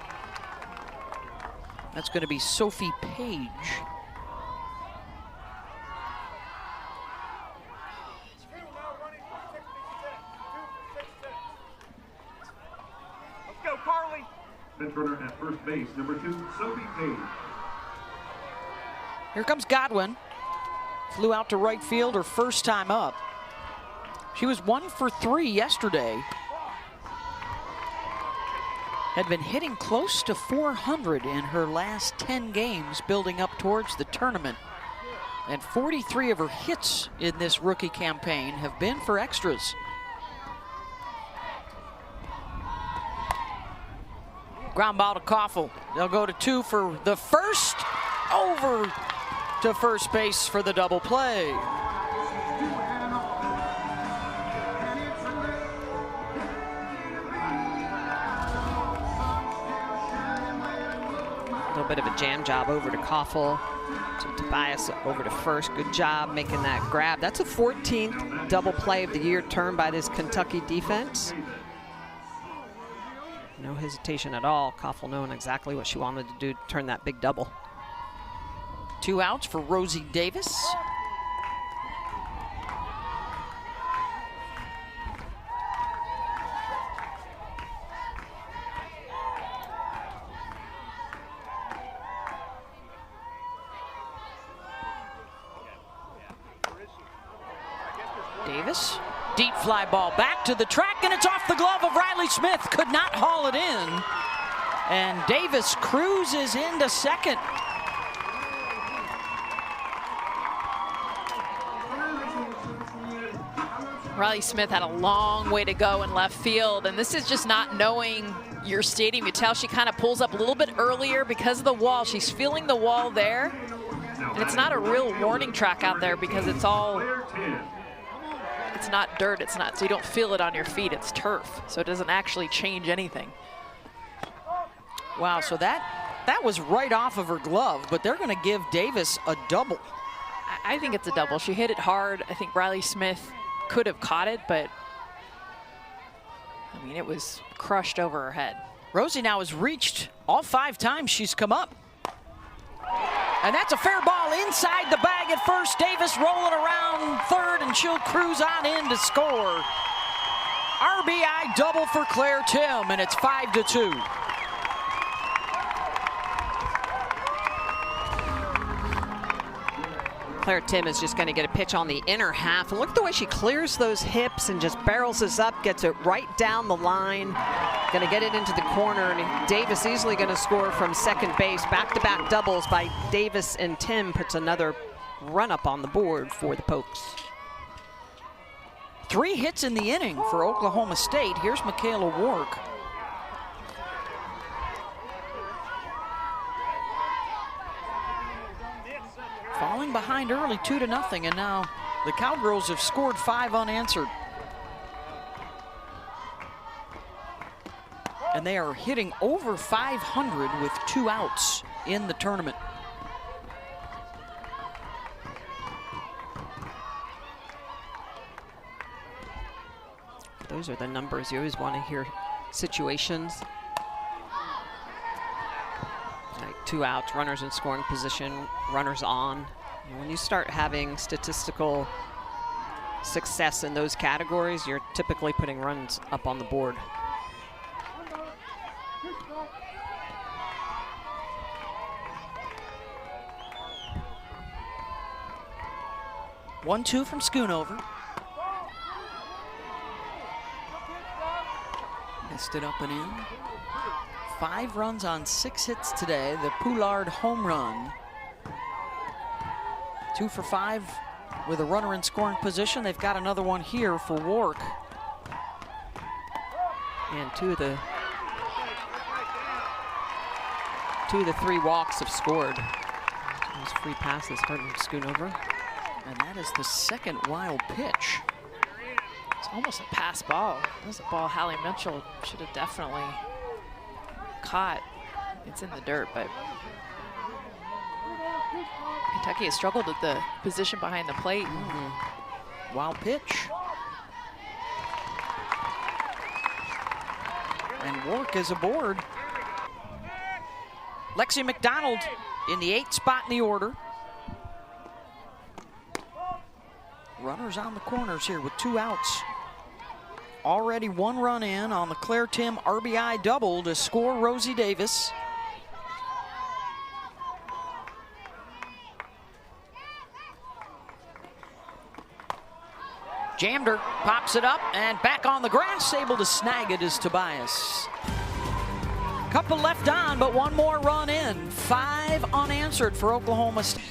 That's going to be Sophie Page. Let's go, Carly. Bench runner at first base, number 2, Sophie Page. Here comes Godwin. Flew out to right field her first time up. She was 1 for 3 yesterday. Had been hitting close to 400 in her last 10 games building up towards the tournament. And 43 of her hits in this rookie campaign have been for extras. Ground ball to Koffel. They'll go to 2 for the first. Over to first base for the double play. A little bit of a jam job over to Koffel. To Tobias over to first. Good job making that grab. That's a 14th double play of the year turned by this Kentucky defense. No hesitation at all. Koffel knowing exactly what she wanted to do to turn that big double. 2 outs for Rosie Davis. Davis, deep fly ball back to the track, and it's off the glove of Riley Smith. Could not haul it in. And Davis cruises into second. Riley Smith had a long way to go in left field, and this is just not knowing your stadium. You tell she kind of pulls up a little bit earlier because of the wall. She's feeling the wall there, and it's not a real warning track out there because it's all, it's not dirt, it's not, so you don't feel it on your feet, it's turf, so it doesn't actually change anything. Wow, so that was right off of her glove, but they're going to give Davis a double. I think it's a double. She hit it hard. I think Riley Smith could have caught it, but I mean, it was crushed over her head. Rosie now has reached all 5 times she's come up. And that's a fair ball inside the bag at first. Davis rolling around third, and she'll cruise on in to score. RBI double for Claire Tim, and it's 5-2. Claire Tim is just going to get a pitch on the inner half. And look at the way she clears those hips and just barrels this up, gets it right down the line. Going to get it into the corner, and Davis easily going to score from second base. Back-to-back doubles by Davis and Tim puts another run up on the board for the Pokes. 3 hits in the inning for Oklahoma State. Here's Michaela Wark. Falling run behind early 2-0, and now the Cowgirls have scored 5 unanswered. And they are hitting over 500 with 2 outs in the tournament. Those are the numbers you always want to hear. Situations like 2 outs, runners in scoring position, runners on. And when you start having statistical success in those categories, you're typically putting runs up on the board. One-two from Schoonover. Missed it up and in. 5 runs on 6 hits today. The Poulard home run. 2 for 5 with a runner in scoring position. They've got another one here for Wark. And two of the 3 walks have scored. Those free passes hurting Schoonover. And that is the second wild pitch. It's almost a pass ball. That was a ball Hallie Mitchell should have definitely caught. It's in the dirt, but Kentucky has struggled with the position behind the plate. Wild pitch. And Wark is aboard. Lexi McDonald in the 8th spot in the order. Runners on the corners here with 2 outs. Already 1 run in on the Claire Tim RBI double to score Rosie Davis. Jammed her, pops it up, and back on the grass, able to snag it is Tobias. Couple left on, but 1 more run in. 5 unanswered for Oklahoma State.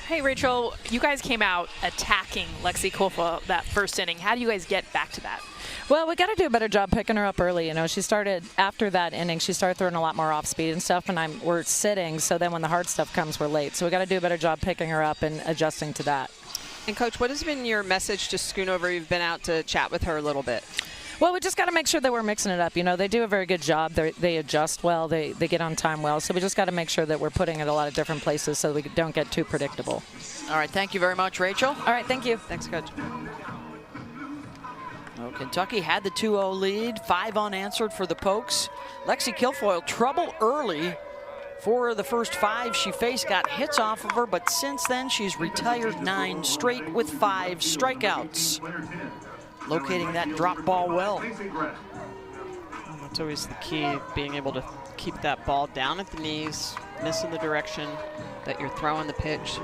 Hey, Rachel, you guys came out attacking Lexi Kofa that first inning. How do you guys get back to that? Well, we got to do a better job picking her up early. You know, she started after that inning. She started throwing a lot more off speed and stuff, and we're sitting. So then when the hard stuff comes, we're late. So we got to do a better job picking her up and adjusting to that. And Coach, what has been your message to Schoonover? You've been out to chat with her a little bit. Well, we just got to make sure that we're mixing it up. You know, they do a very good job. They adjust well. They get on time well. So we just got to make sure that we're putting it a lot of different places so we don't get too predictable. All right, thank you very much, Rachel. All right, thank you. Thanks, Coach. Well, Kentucky had the 2-0 lead, 5 unanswered for the Pokes. Lexi Kilfoyle, trouble early. 4 of the first 5 she faced got hits off of her, but since then she's retired 9 straight with 5 strikeouts. Locating that drop ball well. That's always the key, being able to keep that ball down at the knees, missing the direction that you're throwing the pitch.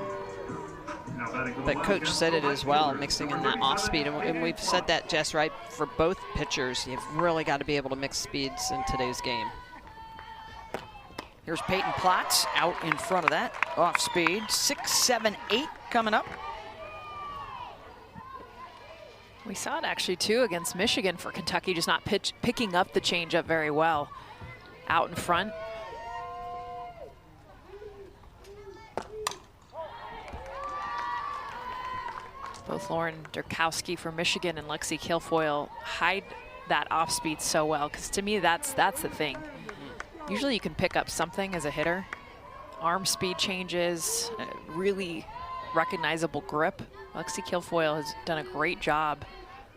But Coach said it as well, mixing in that off speed. And we've said that, Jess, right, for both pitchers. You've really got to be able to mix speeds in today's game. Here's Peyton Platts out in front of that off speed. 6, 7, 8 coming up. We saw it actually too against Michigan for Kentucky, just not picking up the changeup very well out in front. Both Lauren Durkowski for Michigan and Lexi Kilfoyle hide that off speed so well, because to me that's the thing. Usually you can pick up something as a hitter. Arm speed changes, really recognizable grip. Lexi Kilfoyle has done a great job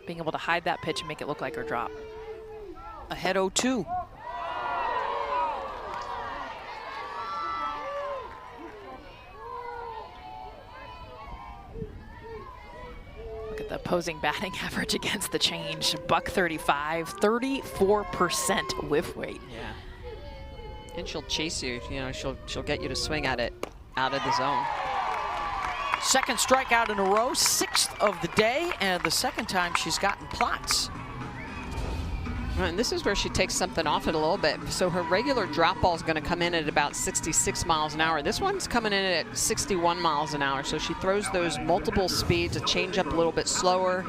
being able to hide that pitch and make it look like her drop. Ahead 0-2. Look at the opposing batting average against the change. .135, 34% whiff rate. Yeah. And she'll chase you. You know, she'll get you to swing at it out of the zone. Second strikeout in a row, 6th of the day, and the second time she's gotten Platts. And this is where she takes something off it a little bit. So her regular drop ball is going to come in at about 66 miles an hour. This one's coming in at 61 miles an hour. So she throws those multiple speeds, a change up a little bit slower.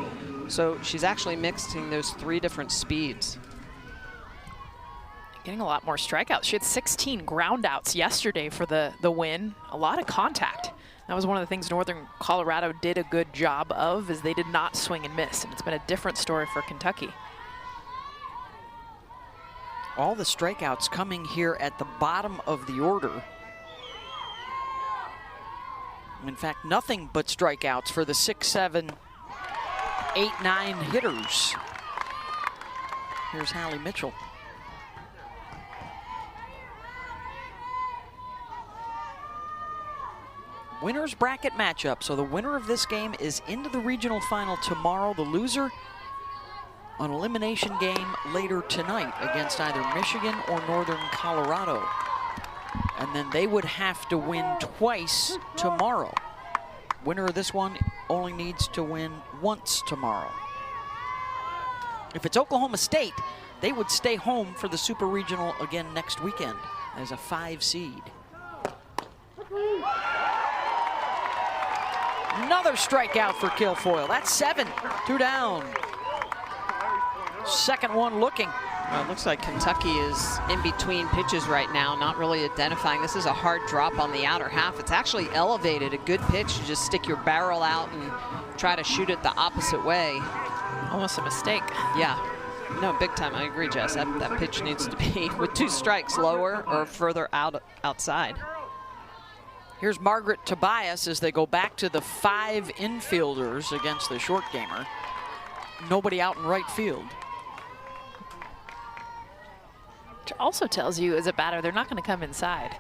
So she's actually mixing those 3 different speeds. Getting a lot more strikeouts. She had 16 ground outs yesterday for the win. A lot of contact That was one of the things Northern Colorado did a good job of, is they did not swing and miss, and it's been a different story for Kentucky. All the strikeouts coming here at the bottom of the order. In fact, nothing but strikeouts for the 6, 7, 8, 9 hitters. Here's Hallie Mitchell. Winner's bracket matchup. So the winner of this game is into the regional final tomorrow. The loser, an elimination game later tonight against either Michigan or Northern Colorado. And then they would have to win twice tomorrow. Winner of this one only needs to win once tomorrow. If it's Oklahoma State, they would stay home for the Super Regional again next weekend as a 5 seed. Another strikeout for Kilfoyle. That's 7, 2 down. Second one looking. Well, it looks like Kentucky is in between pitches right now, not really identifying. This is a hard drop on the outer half. It's actually elevated, a good pitch. You just stick your barrel out and try to shoot it the opposite way. Almost a mistake. Yeah. No, big time. I agree, Jess. That pitch needs to be with 2 strikes, lower or further outside. Here's Margaret Tobias as they go back to the 5 infielders against the short gamer. Nobody out in right field. Which also tells you, as a batter, they're not going to come inside.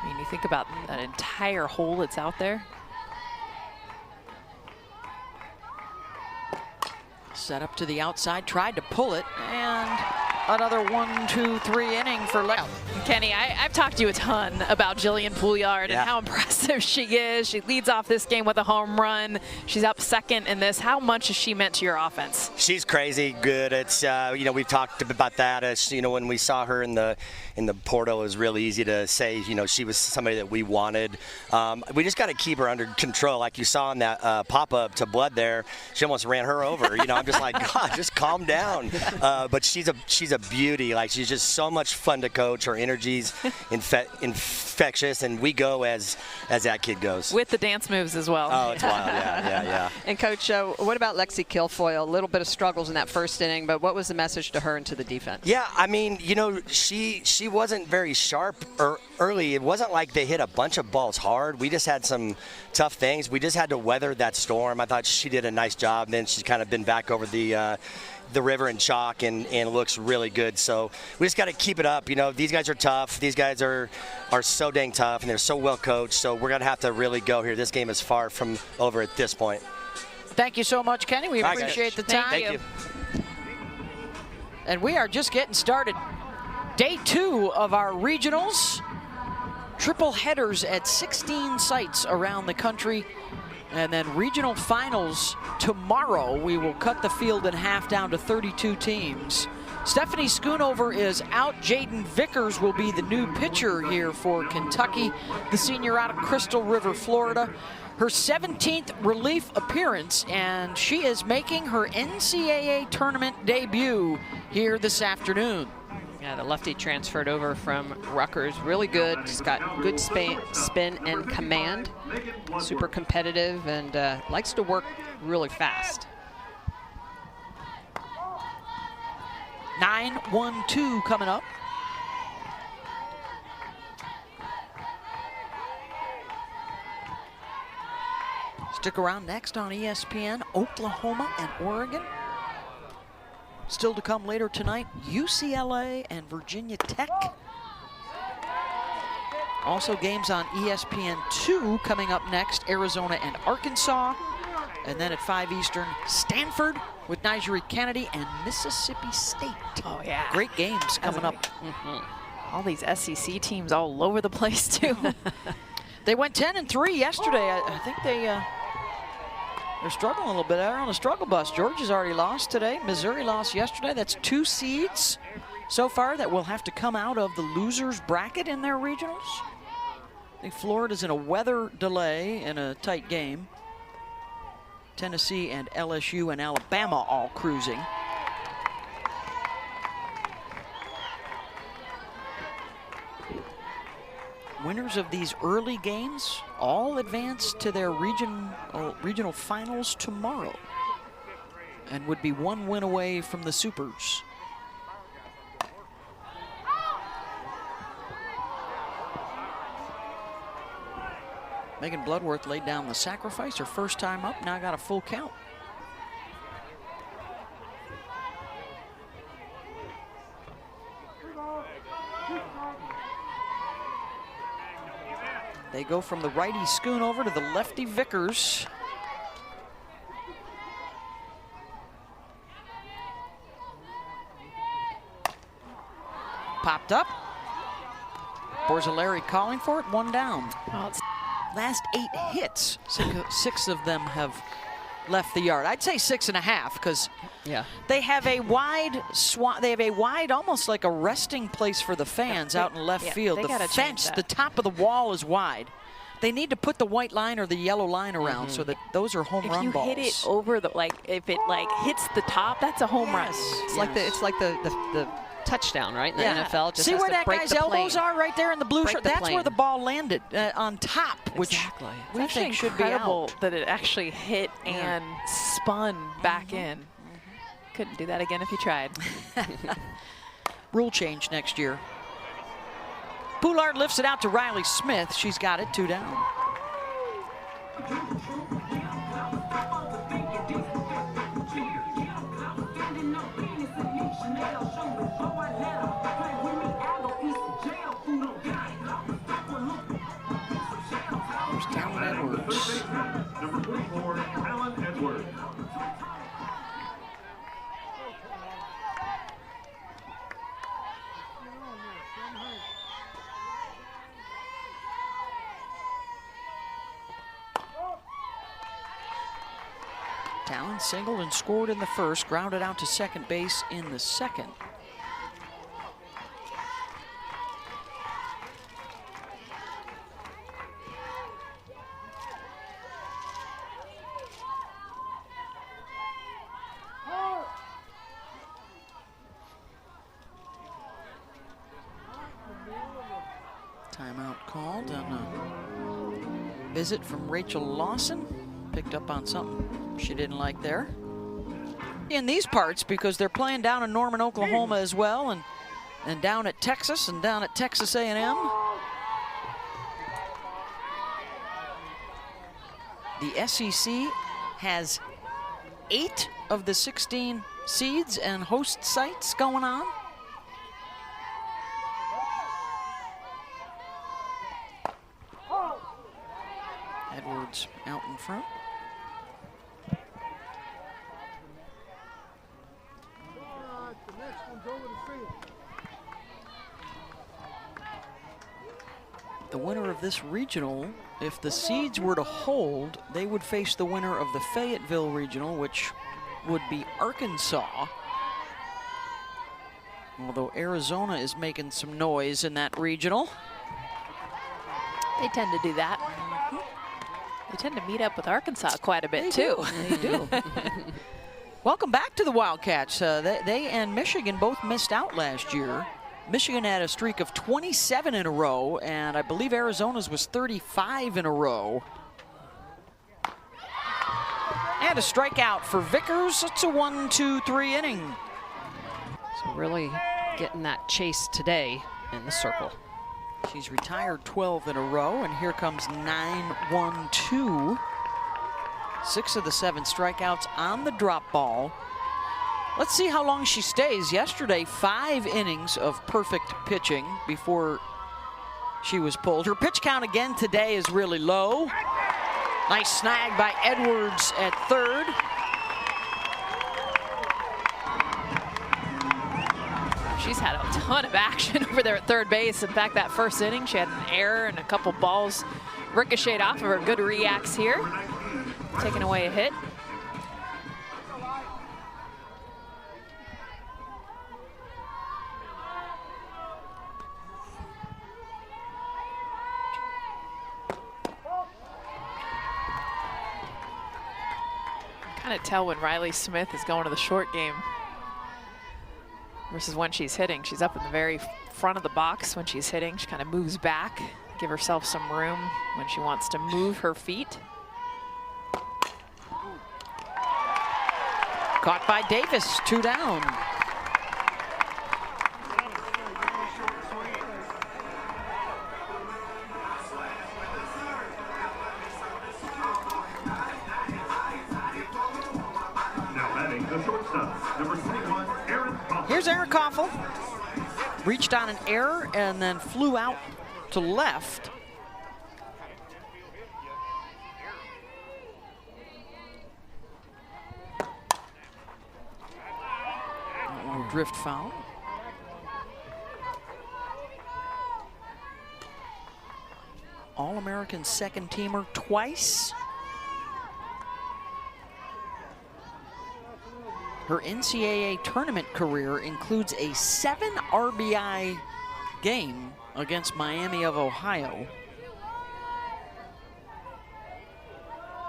I mean, you think about that entire hole that's out there. Set up to the outside, tried to pull it, and another 1, 2, 3 inning for left. Kenny, I've talked to you a ton about Jillian Pouliard and how impressive she is. She leads off this game with a home run. She's up second in this. How much has she meant to your offense? She's crazy good. It's you know, we've talked about that. As you know, when we saw her in the portal, it was really easy to say, you know, she was somebody that we wanted. We just got to keep her under control. Like you saw in that pop-up to Blood there, she almost ran her over. You know, I'm just like, God, just calm down. But she's a beauty. Like, she's just so much fun to coach. Her energy's infectious, and we go as that kid goes. With the dance moves as well. Oh, it's wild. Yeah. And Coach, what about Lexi Kilfoyle? A little bit of struggles in that first inning, but what was the message to her and to the defense? Yeah, I mean, you know, she wasn't very sharp early. It wasn't like they hit a bunch of balls hard. We just had some tough things. We just had to weather that storm. I thought she did a nice job. Then she's kind of been back over the river in chalk and looks really good. So we just got to keep it up. You know, these guys are tough. These guys are so dang tough, and they're so well coached. So we're going to have to really go here. This game is far from over at this point. Thank you so much, Kenny. We appreciate the time. Thank you. And we are just getting started. Day 2 of our regionals. Triple headers at 16 sites around the country. And then regional finals tomorrow. We will cut the field in half down to 32 teams. Stephanie Schoonover is out. Jaden Vickers will be the new pitcher here for Kentucky, the senior out of Crystal River, Florida. Her 17th relief appearance, and she is making her NCAA tournament debut here this afternoon. Yeah, the lefty transferred over from Rutgers. Really good. She's got good spin and command. Super competitive and likes to work really fast. 9-1-2 coming up. Stick around. Next on ESPN, Oklahoma and Oregon. Still to come later tonight, UCLA and Virginia Tech. Also games on ESPN2 coming up next, Arizona and Arkansas. And then at 5 Eastern, Stanford with Nigeria Kennedy and Mississippi State. Oh, yeah. Great games coming up. All these SEC teams all over the place, too. They went 10-3 yesterday. I think they're struggling a little bit. They're on a struggle bus. Georgia's already lost today. Missouri lost yesterday. That's 2 seeds so far that will have to come out of the losers bracket in their regionals. I think Florida's in a weather delay in a tight game. Tennessee and LSU and Alabama all cruising. Winners of these early games all advance to their regional finals tomorrow and would be one win away from the Supers. Megan Bloodworth laid down the sacrifice, her first time up, now got a full count. They go from the righty Schoonover to the lefty Vickers. Popped up. Borzilleri calling for it, one down. Oh, it's Last 8 hits, 6 of them have left the yard. I'd say 6.5 because they have a wide almost like a resting place for the fans out in left field. The fence, the top of the wall is wide. They need to put the white line or the yellow line around so that those are home run balls. If you hit it over the, if it hits the top, that's a home run. It's like the touchdown, right? In the NFL. Just see has where to that break guy's the elbows plane. are right there in the blue shirt? That's where plane. the ball landed on top, which we It's think should be incredible out. that it actually hit and spun back in. Couldn't do that again if you tried. Rule change next year. Poulard lifts it out to Riley Smith. She's got it, 2 down. There's Talon Edwards. Number 44, Talon Edwards. Talon singled and scored in the first, grounded out to second base in the second. Timeout called on a visit from Rachel Lawson. Picked up on something she didn't like there. In these parts, because they're playing down in Norman, Oklahoma as well, and down at Texas and down at Texas A&M. The SEC has 8 of the 16 seeds and host sites going on. Edwards out in front. The winner of this regional, if the seeds were to hold, they would face the winner of the Fayetteville regional, which would be Arkansas. Although Arizona is making some noise in that regional. They tend to do that. They tend to meet up with Arkansas quite a bit, too. They do. Welcome back to the Wildcats. They and Michigan both missed out last year. Michigan had a streak of 27 in a row, and I believe Arizona's was 35 in a row. And a strikeout for Vickers. It's a 1-2-3 inning. So really getting that chase today in the circle. She's retired 12 in a row, and here comes 9-1-2. 6 of the 7 strikeouts on the drop ball. Let's see how long she stays. Yesterday, 5 innings of perfect pitching before she was pulled. Her pitch count again today is really low. Nice snag by Edwards at third. She's had a ton of action over there at third base. In fact, that first inning, she had an error and a couple balls ricocheted off of her. Good reacts here, taking away a hit. Kind of tell when Riley Smith is going to the short game versus when she's hitting. She's up in the very front of the box when she's hitting. She kind of moves back. Give herself some room when she wants to move her feet. Caught by Davis, 2 down. Here's Aaron Koffel. Reached on an error and then flew out to left. Drift foul. All-American second teamer twice. Her NCAA tournament career includes a 7 RBI game against Miami of Ohio.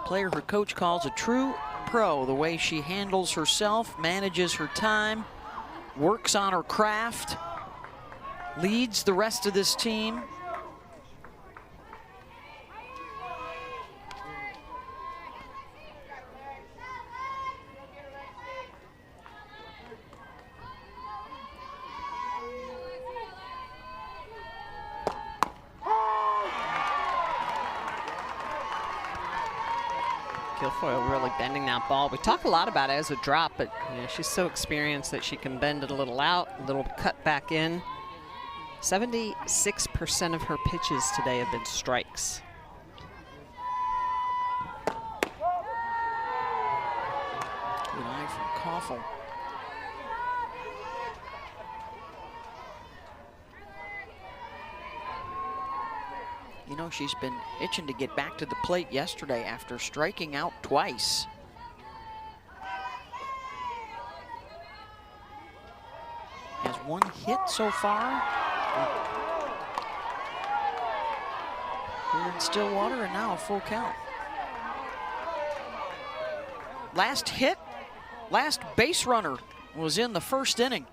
Player her coach calls a true pro, the way she handles herself, manages her time, works on her craft, leads the rest of this team. Guilfoyle really bending that ball. We talk a lot about it as a drop, but you know, she's so experienced that she can bend it a little out, a little cut back in. 76% of her pitches today have been strikes. Good eye from Koffel. You know, she's been itching to get back to the plate yesterday after striking out twice. Has 1 hit so far here in Stillwater, and now a full count. Last hit, last base runner was in the first inning.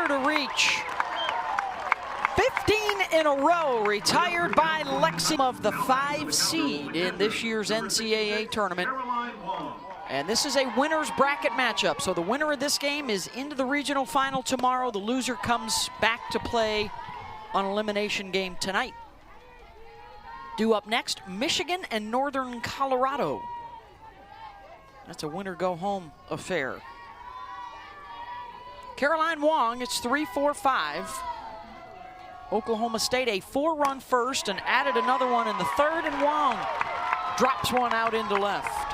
To reach 15 in a row, retired by Lexington of the 5 seed in this year's NCAA tournament. And this is a winner's bracket matchup. So the winner of this game is into the regional final tomorrow. The loser comes back to play on elimination game tonight. Due up next, Michigan and Northern Colorado. That's a winner-go-home affair. Caroline Wong, it's 3-4-5. Oklahoma State a 4-run first and added another one in the third, and Wong drops one out into left.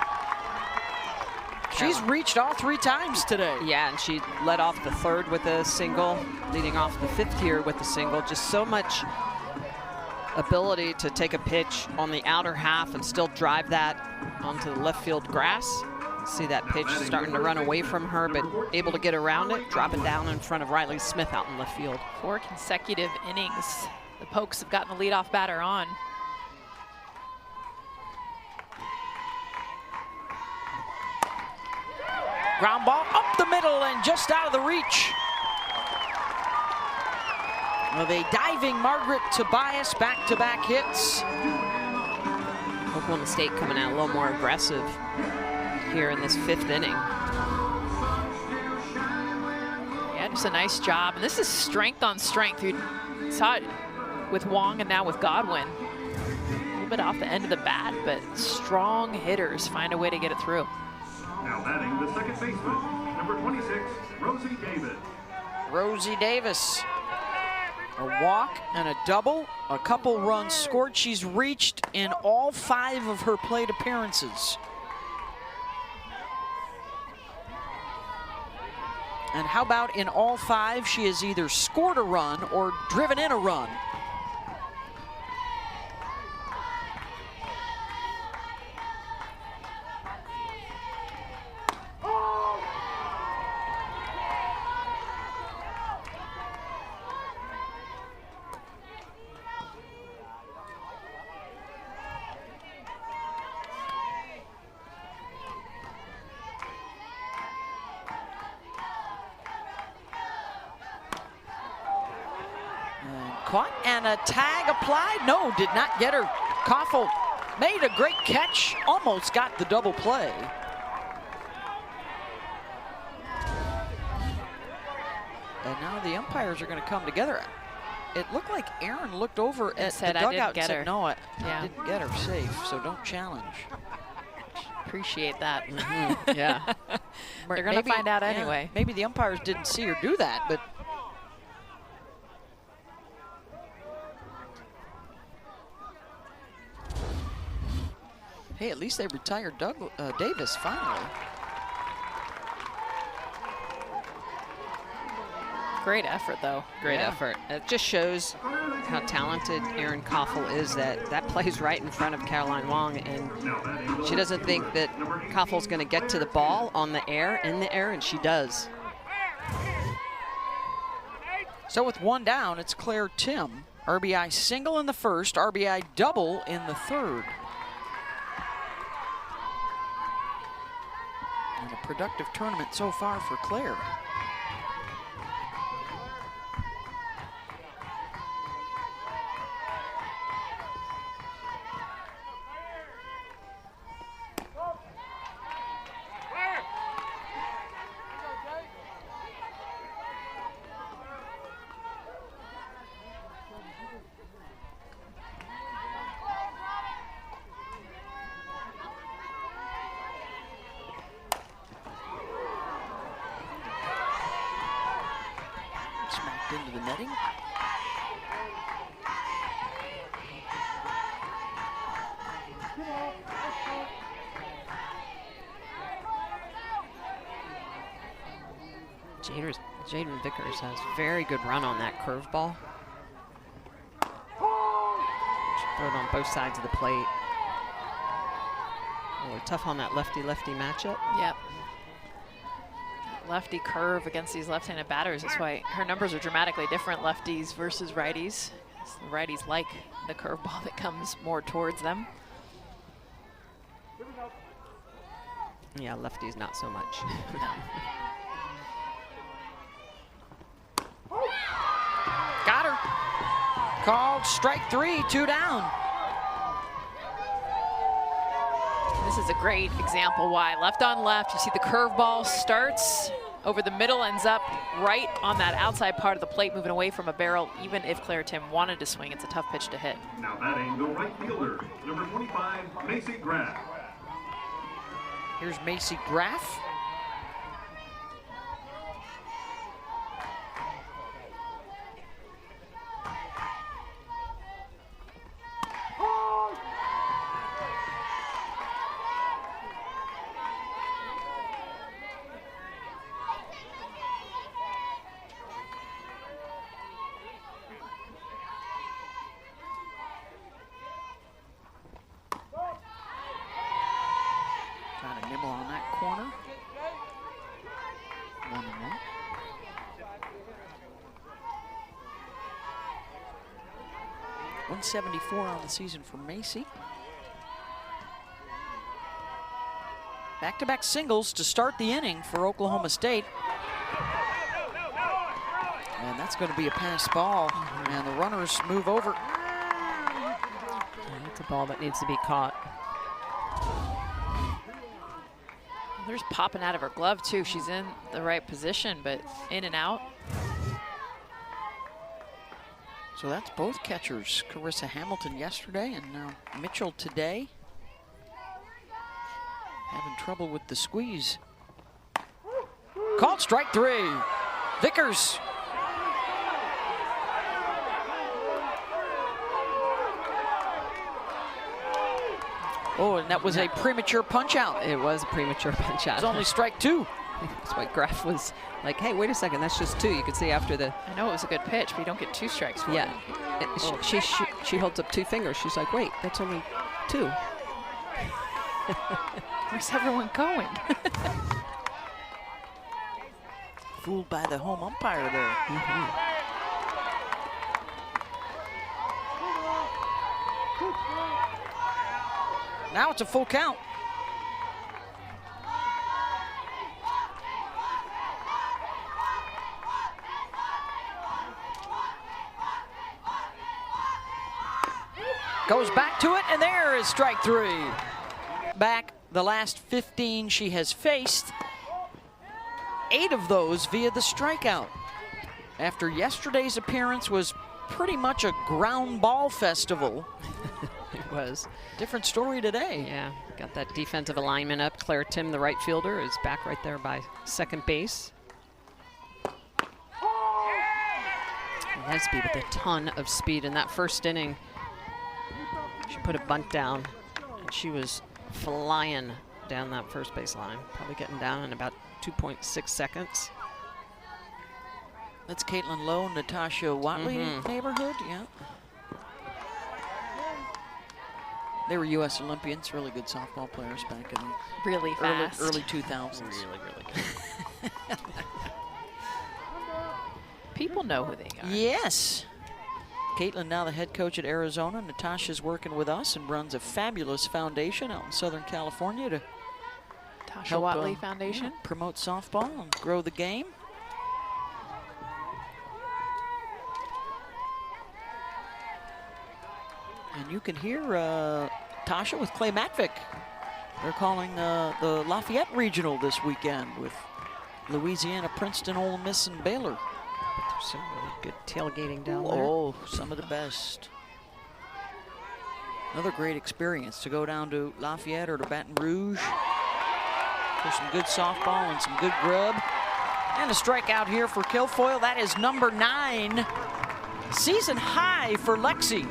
She's reached all 3 times today. Yeah, and she led off the third with a single, leading off the 5th here with a single. Just so much ability to take a pitch on the outer half and still drive that onto the left field grass. See that pitch starting to run away from her, but able to get around it, drop it down in front of Riley Smith out in left field. 4 consecutive innings. The Pokes have gotten the leadoff batter on. Ground ball up the middle and just out of the reach of a diving Margaret Tobias. Back-to-back hits. Oklahoma State coming out a little more aggressive here in this 5th inning. Yeah, just a nice job. And this is strength on strength. You saw it with Wong and now with Godwin. A little bit off the end of the bat, but strong hitters find a way to get it through. Now batting the second baseman, number 26, Rosie Davis. Rosie Davis. A walk and a double, a couple runs scored. She's reached in all 5 of her plate appearances. And how about in all 5, she has either scored a run or driven in a run. caught and a tag applied. No, did not get her. Koffel made a great catch, almost got the double play. And now the umpires are going to come together. It looked like Aaron looked over at the dugout and said, no, I didn't get her safe, so don't challenge. Appreciate that. Yeah. They're going to find out anyway. Maybe the umpires didn't see her do that, but hey, at least they retired Davis finally. Great effort, though. Great effort. It just shows how talented Erin Koffel is. That plays right in front of Caroline Wong, and she doesn't think that Koffel's going to get to the ball in the air, and she does. So with one down, it's Claire Tim. RBI single in the first, RBI double in the third. And a productive tournament so far for Claire. Smacked into the netting. Jaden Vickers has very good run on that curveball. Throw it on both sides of the plate. Really tough on that lefty-lefty matchup. Yep. Lefty curve against these left-handed batters. That's why her numbers are dramatically different, lefties versus righties. The righties like the curveball that comes more towards them. Yeah, lefties not so much. Got her. Called strike three, 2 down. This is a great example why left on left, you see the curveball starts over the middle, ends up right on that outside part of the plate, moving away from a barrel. Even if Claire Tim wanted to swing, it's a tough pitch to hit. Now batting the right fielder, number 25, Macy Graff. Here's Macy Graff. Trying to nibble on that corner. 1-1. .174 on the season for Macy. Back-to-back singles to start the inning for Oklahoma State. And that's going to be a pass ball. And the runners move over. It's a ball that needs to be caught. There's popping out of her glove too. She's in the right position, but in and out. So that's both catchers. Carissa Hamilton yesterday and now Mitchell today. Having trouble with the squeeze. Called strike three. Vickers. Oh, and that was a premature punch out. It was a premature punch out. It's only strike two. That's why Graff was like, hey, wait a second, that's just two. You could see after the... I know it was a good pitch, but you don't get 2 strikes for it. She holds up 2 fingers. She's like, wait, that's only 2. Where's everyone going? Fooled by the home umpire there. Now it's a full count. Goes back to it, and there is strike 3. Back the last 15 she has faced, 8 of those via the strikeout. After yesterday's appearance was pretty much a ground ball festival. It was. Different story today. Yeah, got that defensive alignment up. Claire Tim, the right fielder, is back right there by second base. Nesby with a ton of speed in that first inning. She put a bunt down, and she was flying down that first base line, probably getting down in about 2.6 seconds. That's Caitlin Lowe, Natasha Watley neighborhood, yeah. They were U.S. Olympians, really good softball players back in the Really fast. early 2000s. Really good. People know who they are. Yes. Caitlin now the head coach at Arizona. Natasha's working with us and runs a fabulous foundation out in Southern California to Tasha help Watley Foundation. promote softball and grow the game. And you can hear Tasha with Clay Matvick. They're calling the Lafayette Regional this weekend with Louisiana, Princeton, Ole Miss, and Baylor. There's some really good tailgating down there. Oh, some of the best. Another great experience to go down to Lafayette or to Baton Rouge for some good softball and some good grub. And a strikeout here for Kilfoyle. That is number 9. Season high for Lexi.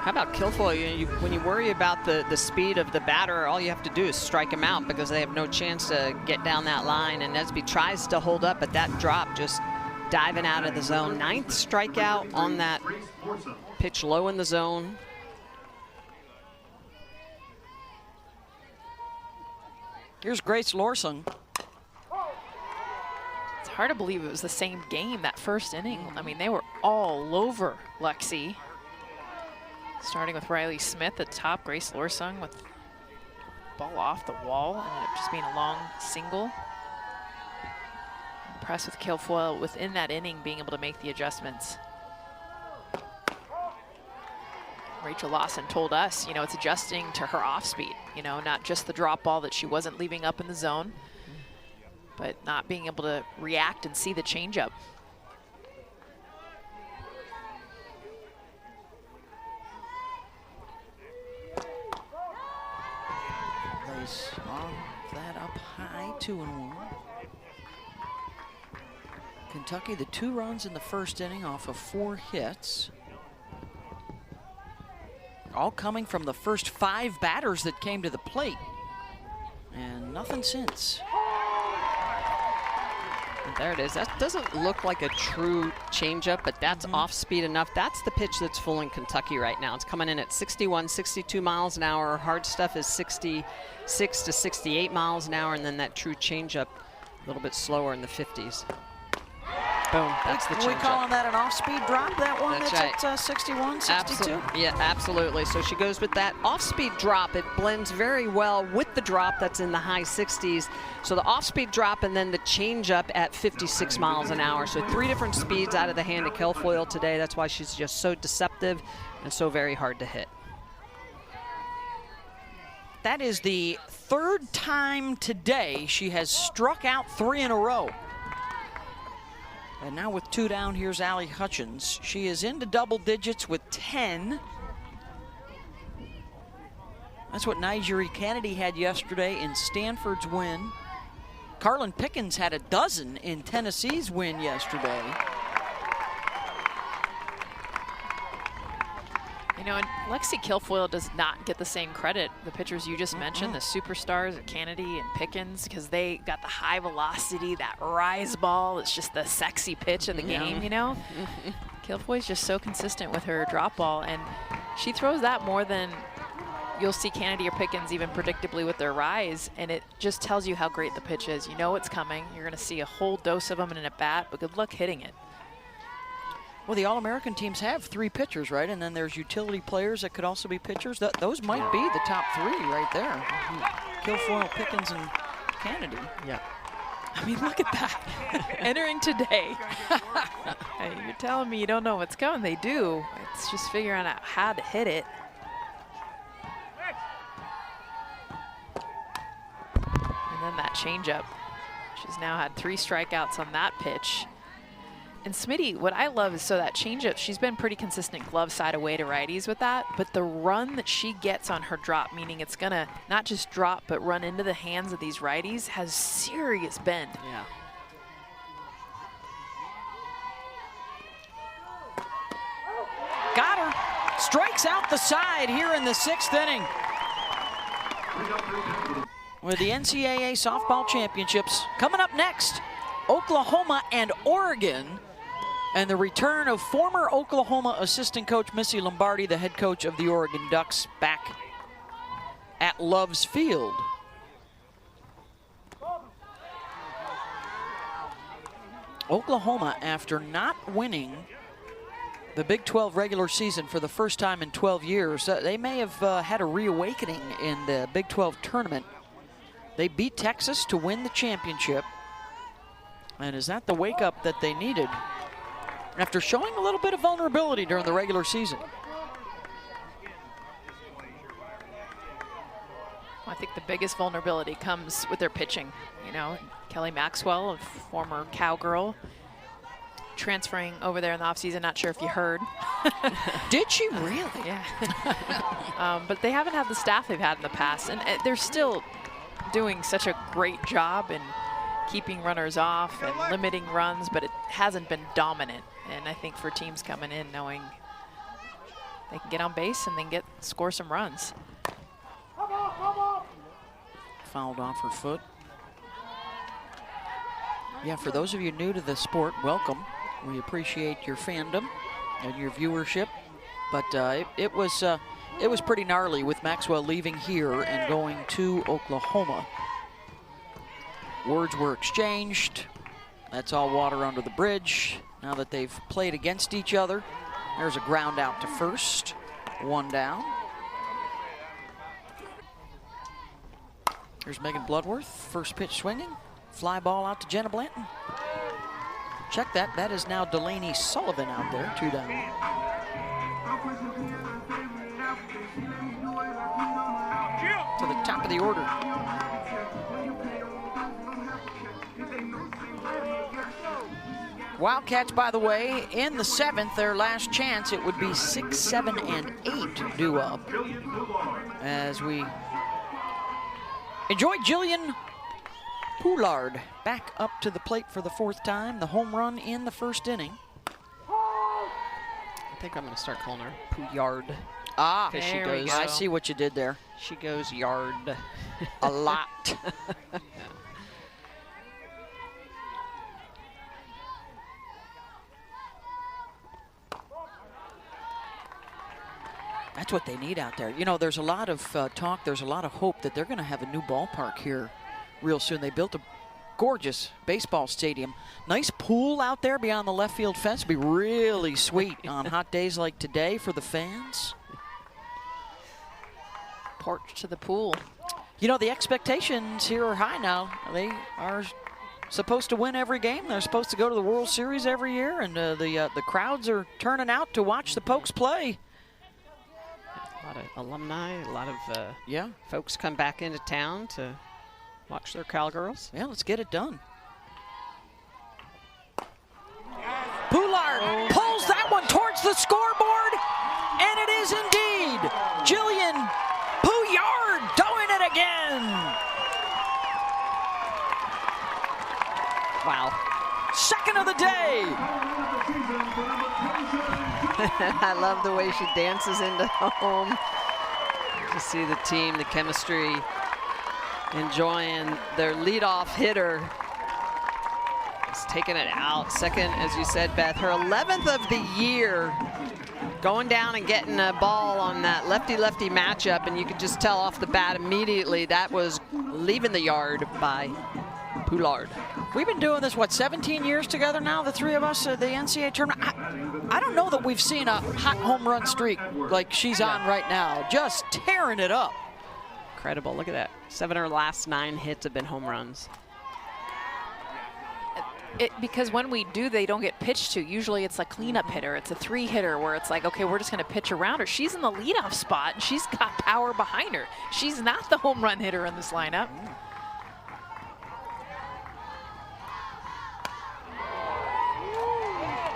How about Kilfoyle? When you worry about the speed of the batter, all you have to do is strike him out because they have no chance to get down that line. And Nesby tries to hold up, but that drop just diving out of the zone. 9th strikeout on that pitch low in the zone. Here's Grace Lorsong. It's hard to believe it was the same game that first inning. I mean, they were all over Lexi. Starting with Riley Smith at top, Grace Lorsong with ball off the wall, ended up just being a long single. Impressed with Kilfoyle within that inning being able to make the adjustments. Rachel Lawson told us, you know, it's adjusting to her off speed, you know, not just the drop ball that she wasn't leaving up in the zone, but not being able to react and see the changeup. Nice on that up high, 2-1. Kentucky, the 2 runs in the first inning off of 4 hits. All coming from the first 5 batters that came to the plate. And nothing since. And there it is. That doesn't look like a true changeup, but that's off speed enough. That's the pitch that's fooling Kentucky right now. It's coming in at 61, 62 miles an hour. Hard stuff is 66 to 68 miles an hour, and then that true changeup a little bit slower in the 50s. Boom, that's the Are we changeup. calling that an off-speed drop, that one That's that's right. at 61, 62? Yeah, absolutely. So she goes with that off-speed drop. It blends very well with the drop that's in the high 60s. So the off-speed drop and then the changeup at 56 miles an hour. So 3 different speeds out of the hand of Kilfoyle today. That's why she's just so deceptive and so very hard to hit. That is the 3rd time today she has struck out 3 in a row. And now with 2 down, here's Allie Hutchins. She is into double digits with 10. That's what Nigeri Kennedy had yesterday in Stanford's win. Carlin Pickens had a dozen in Tennessee's win yesterday. You know, and Lexi Kilfoyle does not get the same credit. The pitchers you just mentioned, the superstars, Kennedy and Pickens, because they got the high velocity, that rise ball. It's just the sexy pitch of the game, you know? Kilfoyle's just so consistent with her drop ball, and she throws that more than you'll see Kennedy or Pickens even predictably with their rise, and it just tells you how great the pitch is. You know it's coming. You're going to see a whole dose of them in an at-bat, but good luck hitting it. Well, the All-American teams have 3 pitchers, right? And then there's utility players that could also be pitchers. Those might be the top 3 right there. Kilfoyle, Pickens, and Kennedy. Yeah. I mean, look at that. Entering today. Hey, you're telling me you don't know what's coming. They do. It's just figuring out how to hit it. And then that changeup. She's now had 3 strikeouts on that pitch. And Smitty, what I love is so that changeup, she's been pretty consistent glove side away to righties with that, but the run that she gets on her drop, meaning it's gonna not just drop, but run into the hands of these righties, has serious bend. Yeah. Got her. Strikes out the side here in the 6th inning. With the NCAA softball championships coming up next, Oklahoma and Oregon, and the return of former Oklahoma assistant coach Missy Lombardi, the head coach of the Oregon Ducks, back at Love's Field. Oklahoma, after not winning the Big 12 regular season for the first time in 12 years, they may have had a reawakening in the Big 12 tournament. They beat Texas to win the championship. And is that the wake-up that they needed after showing a little bit of vulnerability during the regular season? I think the biggest vulnerability comes with their pitching. You know, Kelly Maxwell, a former Cowgirl, transferring over there in the offseason. Not sure if you heard. Did she really? Yeah. But they haven't had the staff they've had in the past, and they're still doing such a great job in keeping runners off and limiting runs, but it hasn't been dominant. And I think for teams coming in knowing they can get on base and then score some runs. Fouled off her foot. Yeah, for those of you new to the sport, welcome. We appreciate your fandom and your viewership. But it was pretty gnarly with Maxwell leaving here and going to Oklahoma. Words were exchanged. That's all water under the bridge. Now that they've played against each other, there's a ground out to first. 1 down. Here's Megan Bloodworth, first pitch swinging. Fly ball out to Jenna Blanton. Check that. That is now Delaney Sullivan out there, 2 down. To the top of the order. Wildcats, by the way, in the 7th, their last chance, it would be 6, 7, and 8 due up. As we enjoy Jillian Poulard back up to the plate for the 4th time, the home run in the 1st inning. I think I'm going to start calling her Pouyard. Ah, There she we goes. go. I see what you did there. She goes yard. A lot. That's what they need out there. You know, there's a lot of talk, there's a lot of hope that they're going to have a new ballpark here real soon. They built a gorgeous baseball stadium. Nice pool out there beyond the left field fence. It'd be really sweet on hot days like today for the fans. Porch to the pool. You know, the expectations here are high now. They are supposed to win every game. They're supposed to go to the World Series every year, and the crowds are turning out to watch the Pokes play. A lot of alumni, a lot of Yeah. folks come back into town to watch their Cowgirls. Yeah, let's get it done. Poulard pulls that one towards the scoreboard, and it is indeed Jillian Pouyard doing it again. Wow. Second of the day. I love the way she dances into home. To see the team, the chemistry, enjoying their leadoff hitter. Just taking it out. Second, as you said, Beth, her 11th of the year. Going down and getting a ball on that lefty-lefty matchup, and you could just tell off the bat immediately that was leaving the yard by Poulard. We've been doing this, what, 17 years together now, the three of us at the NCAA tournament? I don't know that we've seen a hot home run streak like she's on right now. Just tearing it up. Incredible, look at that. 7 of her last 9 hits have been home runs. because when we do, they don't get pitched to. Usually it's a cleanup hitter. It's a 3-hitter where it's like, okay, we're just going to pitch around her. She's in the leadoff spot, and she's got power behind her. She's not the home run hitter in this lineup.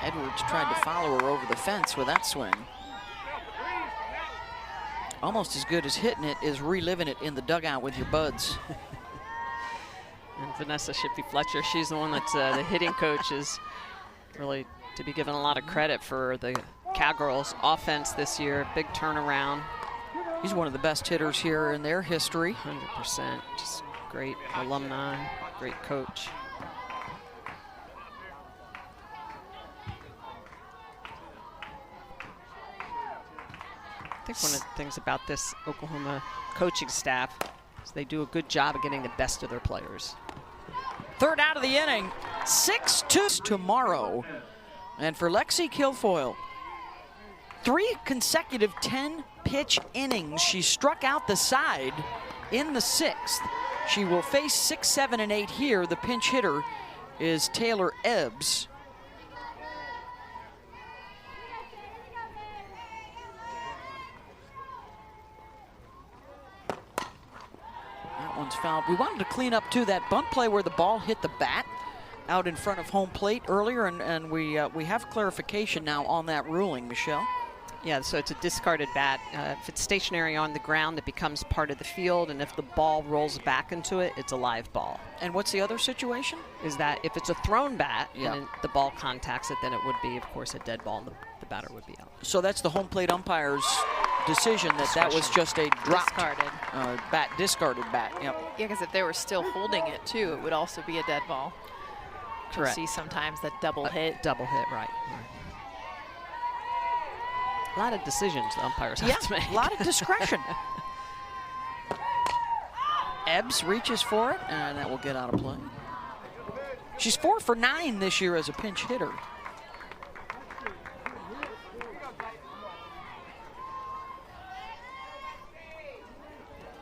Edwards tried to follow her over the fence with that swing. Almost as good as hitting it is reliving it in the dugout with your buds. And Vanessa Shippey-Fletcher, she's the one that's the hitting coach, is really to be given a lot of credit for the Cowgirls offense this year. Big turnaround. He's one of the best hitters here in their history. 100%. Just great alumni, great coach. I think one of the things about this Oklahoma coaching staff is they do a good job of getting the best of their players. Third out of the inning, 6-2 tomorrow. And for Lexi Kilfoyle, 3 consecutive 10-pitch innings. She struck out the side in the 6th. She will face 6, 7, and 8 here. The pinch hitter is Taylor Ebbs. One's fouled. We wanted to clean up too that bunt play where the ball hit the bat out in front of home plate earlier, and we have clarification now on that ruling, Michelle. Yeah, so it's a discarded bat. If it's stationary on the ground, it becomes part of the field, and if the ball rolls back into it, it's a live ball. And what's the other situation? Is that if it's a thrown bat Yeah. and the ball contacts it, then it would be, of course, a dead ball, and the batter would be out. So that's the home plate umpire's decision that was just a dropped discarded bat. Yep. Yeah, because if they were still holding it too, it would also be a dead ball. Correct. You see sometimes that double hit. Double hit, right. A lot of decisions the umpires have to make. A lot of discretion. Ebbs reaches for it, and that will get out of play. She's 4 for 9 this year as a pinch hitter.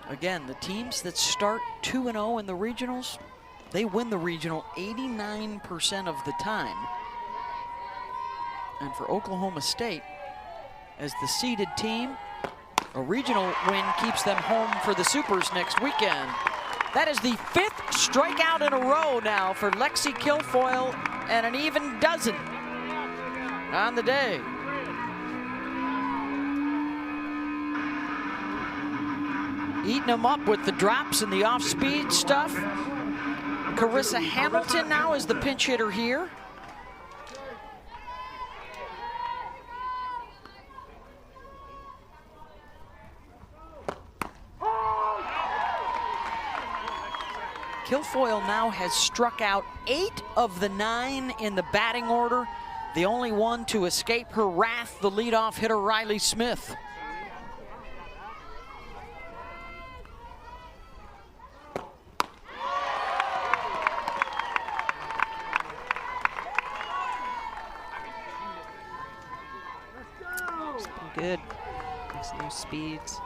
Again, the teams that start 2-0 in the regionals, they win the regional 89% of the time. And for Oklahoma State, as the seeded team, a regional win keeps them home for the Supers next weekend. That is the 5th strikeout in a row now for Lexi Kilfoyle, and an even dozen on the day. Eating them up with the drops and the off-speed stuff. Carissa Hamilton now is the pinch hitter here. Kilfoyle now has struck out 8 of the 9 in the batting order. The only one to escape her wrath, the leadoff hitter Riley Smith. Good. Makes new speeds.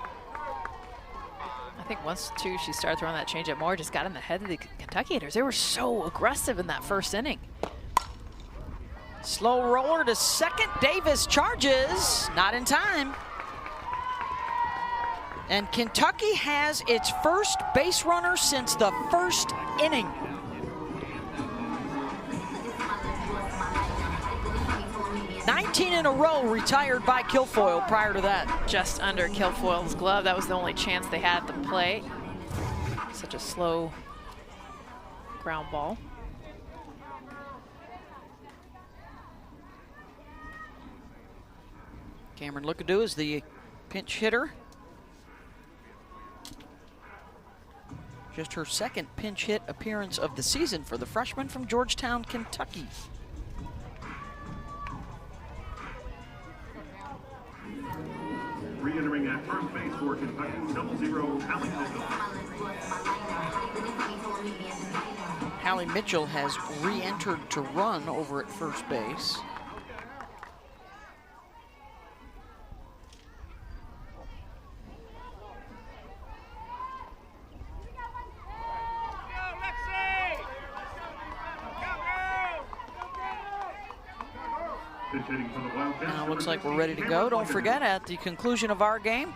I think once, too, she started throwing that changeup more, just got in the head of the Kentucky hitters. They were so aggressive in that first inning. Slow roller to second. Davis charges. Not in time. And Kentucky has its first base runner since the first inning. '19 in a row retired by Kilfoyle prior to that. Just under Kilfoyle's glove. That was the only chance they had at the plate. Such a slow ground ball. Cameron Lookadoo is the pinch hitter. Just her second pinch hit appearance of the season for the freshman from Georgetown, Kentucky. Re-entering at first base for Kentucky, 00, Hallie Mitchell. Hallie Mitchell has re-entered to run over at first base. Officiating for the Wildcats. Now it looks like we're ready to go. Don't forget, at the conclusion of our game,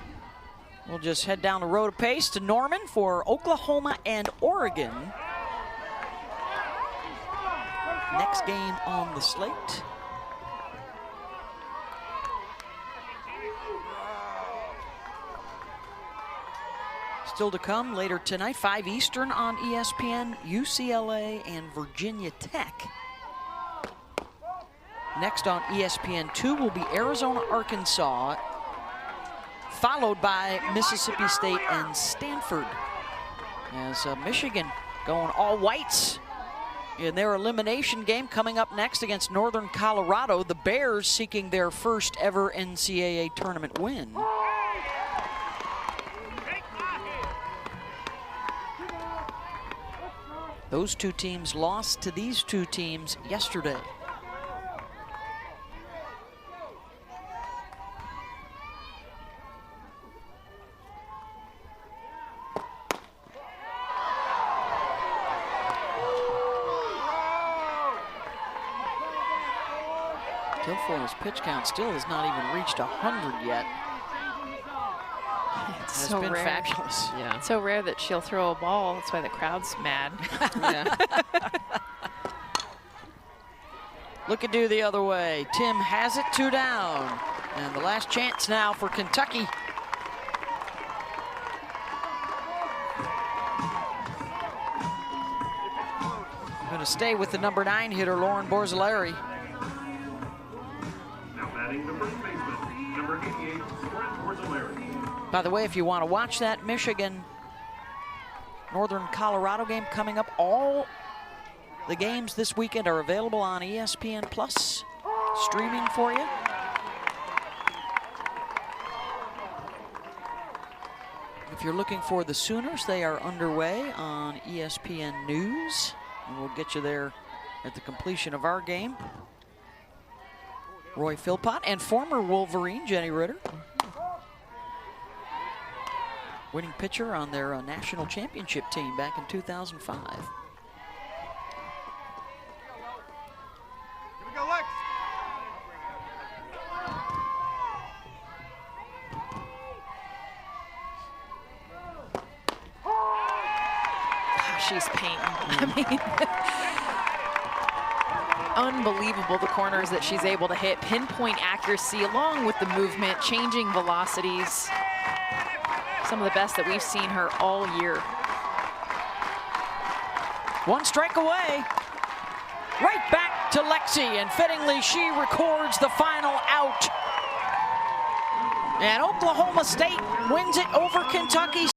we'll just head down the road a pace to Norman for Oklahoma and Oregon. Next game on the slate. Still to come later tonight, 5 Eastern on ESPN, UCLA and Virginia Tech. Next on ESPN2 will be Arizona, Arkansas, followed by Mississippi State and Stanford. As Michigan going all whites in their elimination game coming up next against Northern Colorado. The Bears seeking their first ever NCAA tournament win. Those two teams lost to these two teams yesterday. Guilfoyle's pitch count still has not even reached 100 yet. It's It's so been rare. fabulous. Yeah. It's so rare that she'll throw a ball. That's why the crowd's mad. Yeah. Look at do the other way. Tim has it, 2 down. And the last chance now for Kentucky. Going to stay with the number 9 hitter, Lauren Borzilleri. Now batting the first baseman, number 88, Brent Borzilleri. By the way, if you want to watch that Michigan Northern Colorado game coming up, all the games this weekend are available on ESPN Plus, streaming for you. If you're looking for the Sooners, they are underway on ESPN News, and we'll get you there at the completion of our game. Roy Philpott and former Wolverine Jenny Ritter, winning pitcher on their national championship team back in 2005. Here we go, Lex. She's painting. I mean, unbelievable the corners that she's able to hit. Pinpoint accuracy along with the movement, changing velocities. Some of the best that we've seen her all year. 1 strike away. Right back to Lexi, and fittingly she records the final out. And Oklahoma State wins it over Kentucky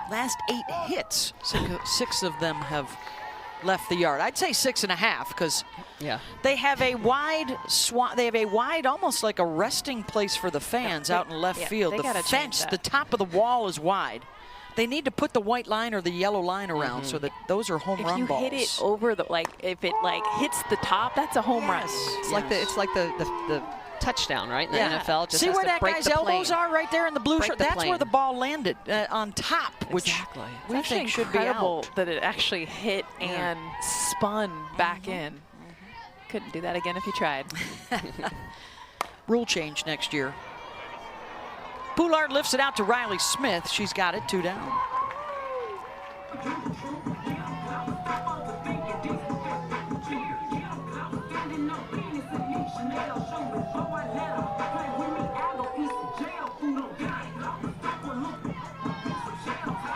last 8 hits, 6 of them have left the yard. I'd say 6.5 because they have a wide they have a wide, almost like a resting place for the fans out in left field. The fence, the top of the wall is wide. They need to put the white line or the yellow line around so that those are home run balls. If you hit it over the, if it hits the top, that's a home run. It's like the touchdown, right? In the NFL. Just see has where to that break guy's the elbows plane. are right there in the blue shirt? The That's plane. where the ball landed on top, which we It's think should be incredible out. that it actually hit and spun back in. Couldn't do that again if you tried. Rule change next year. Poulard lifts it out to Riley Smith. She's got it, 2 down.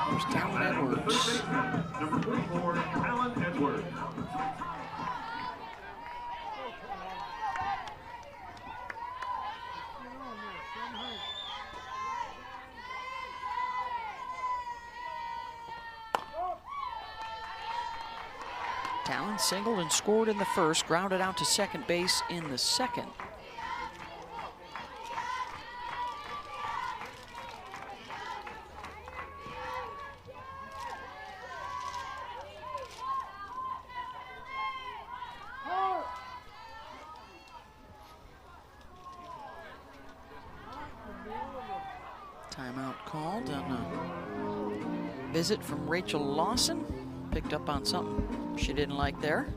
There's Talon Edwards. Number 44, Talon Edwards. Talon singled and scored in the first, grounded out to second base in the second. Timeout called on a visit from Rachel Lawson. Picked up on something she didn't like there.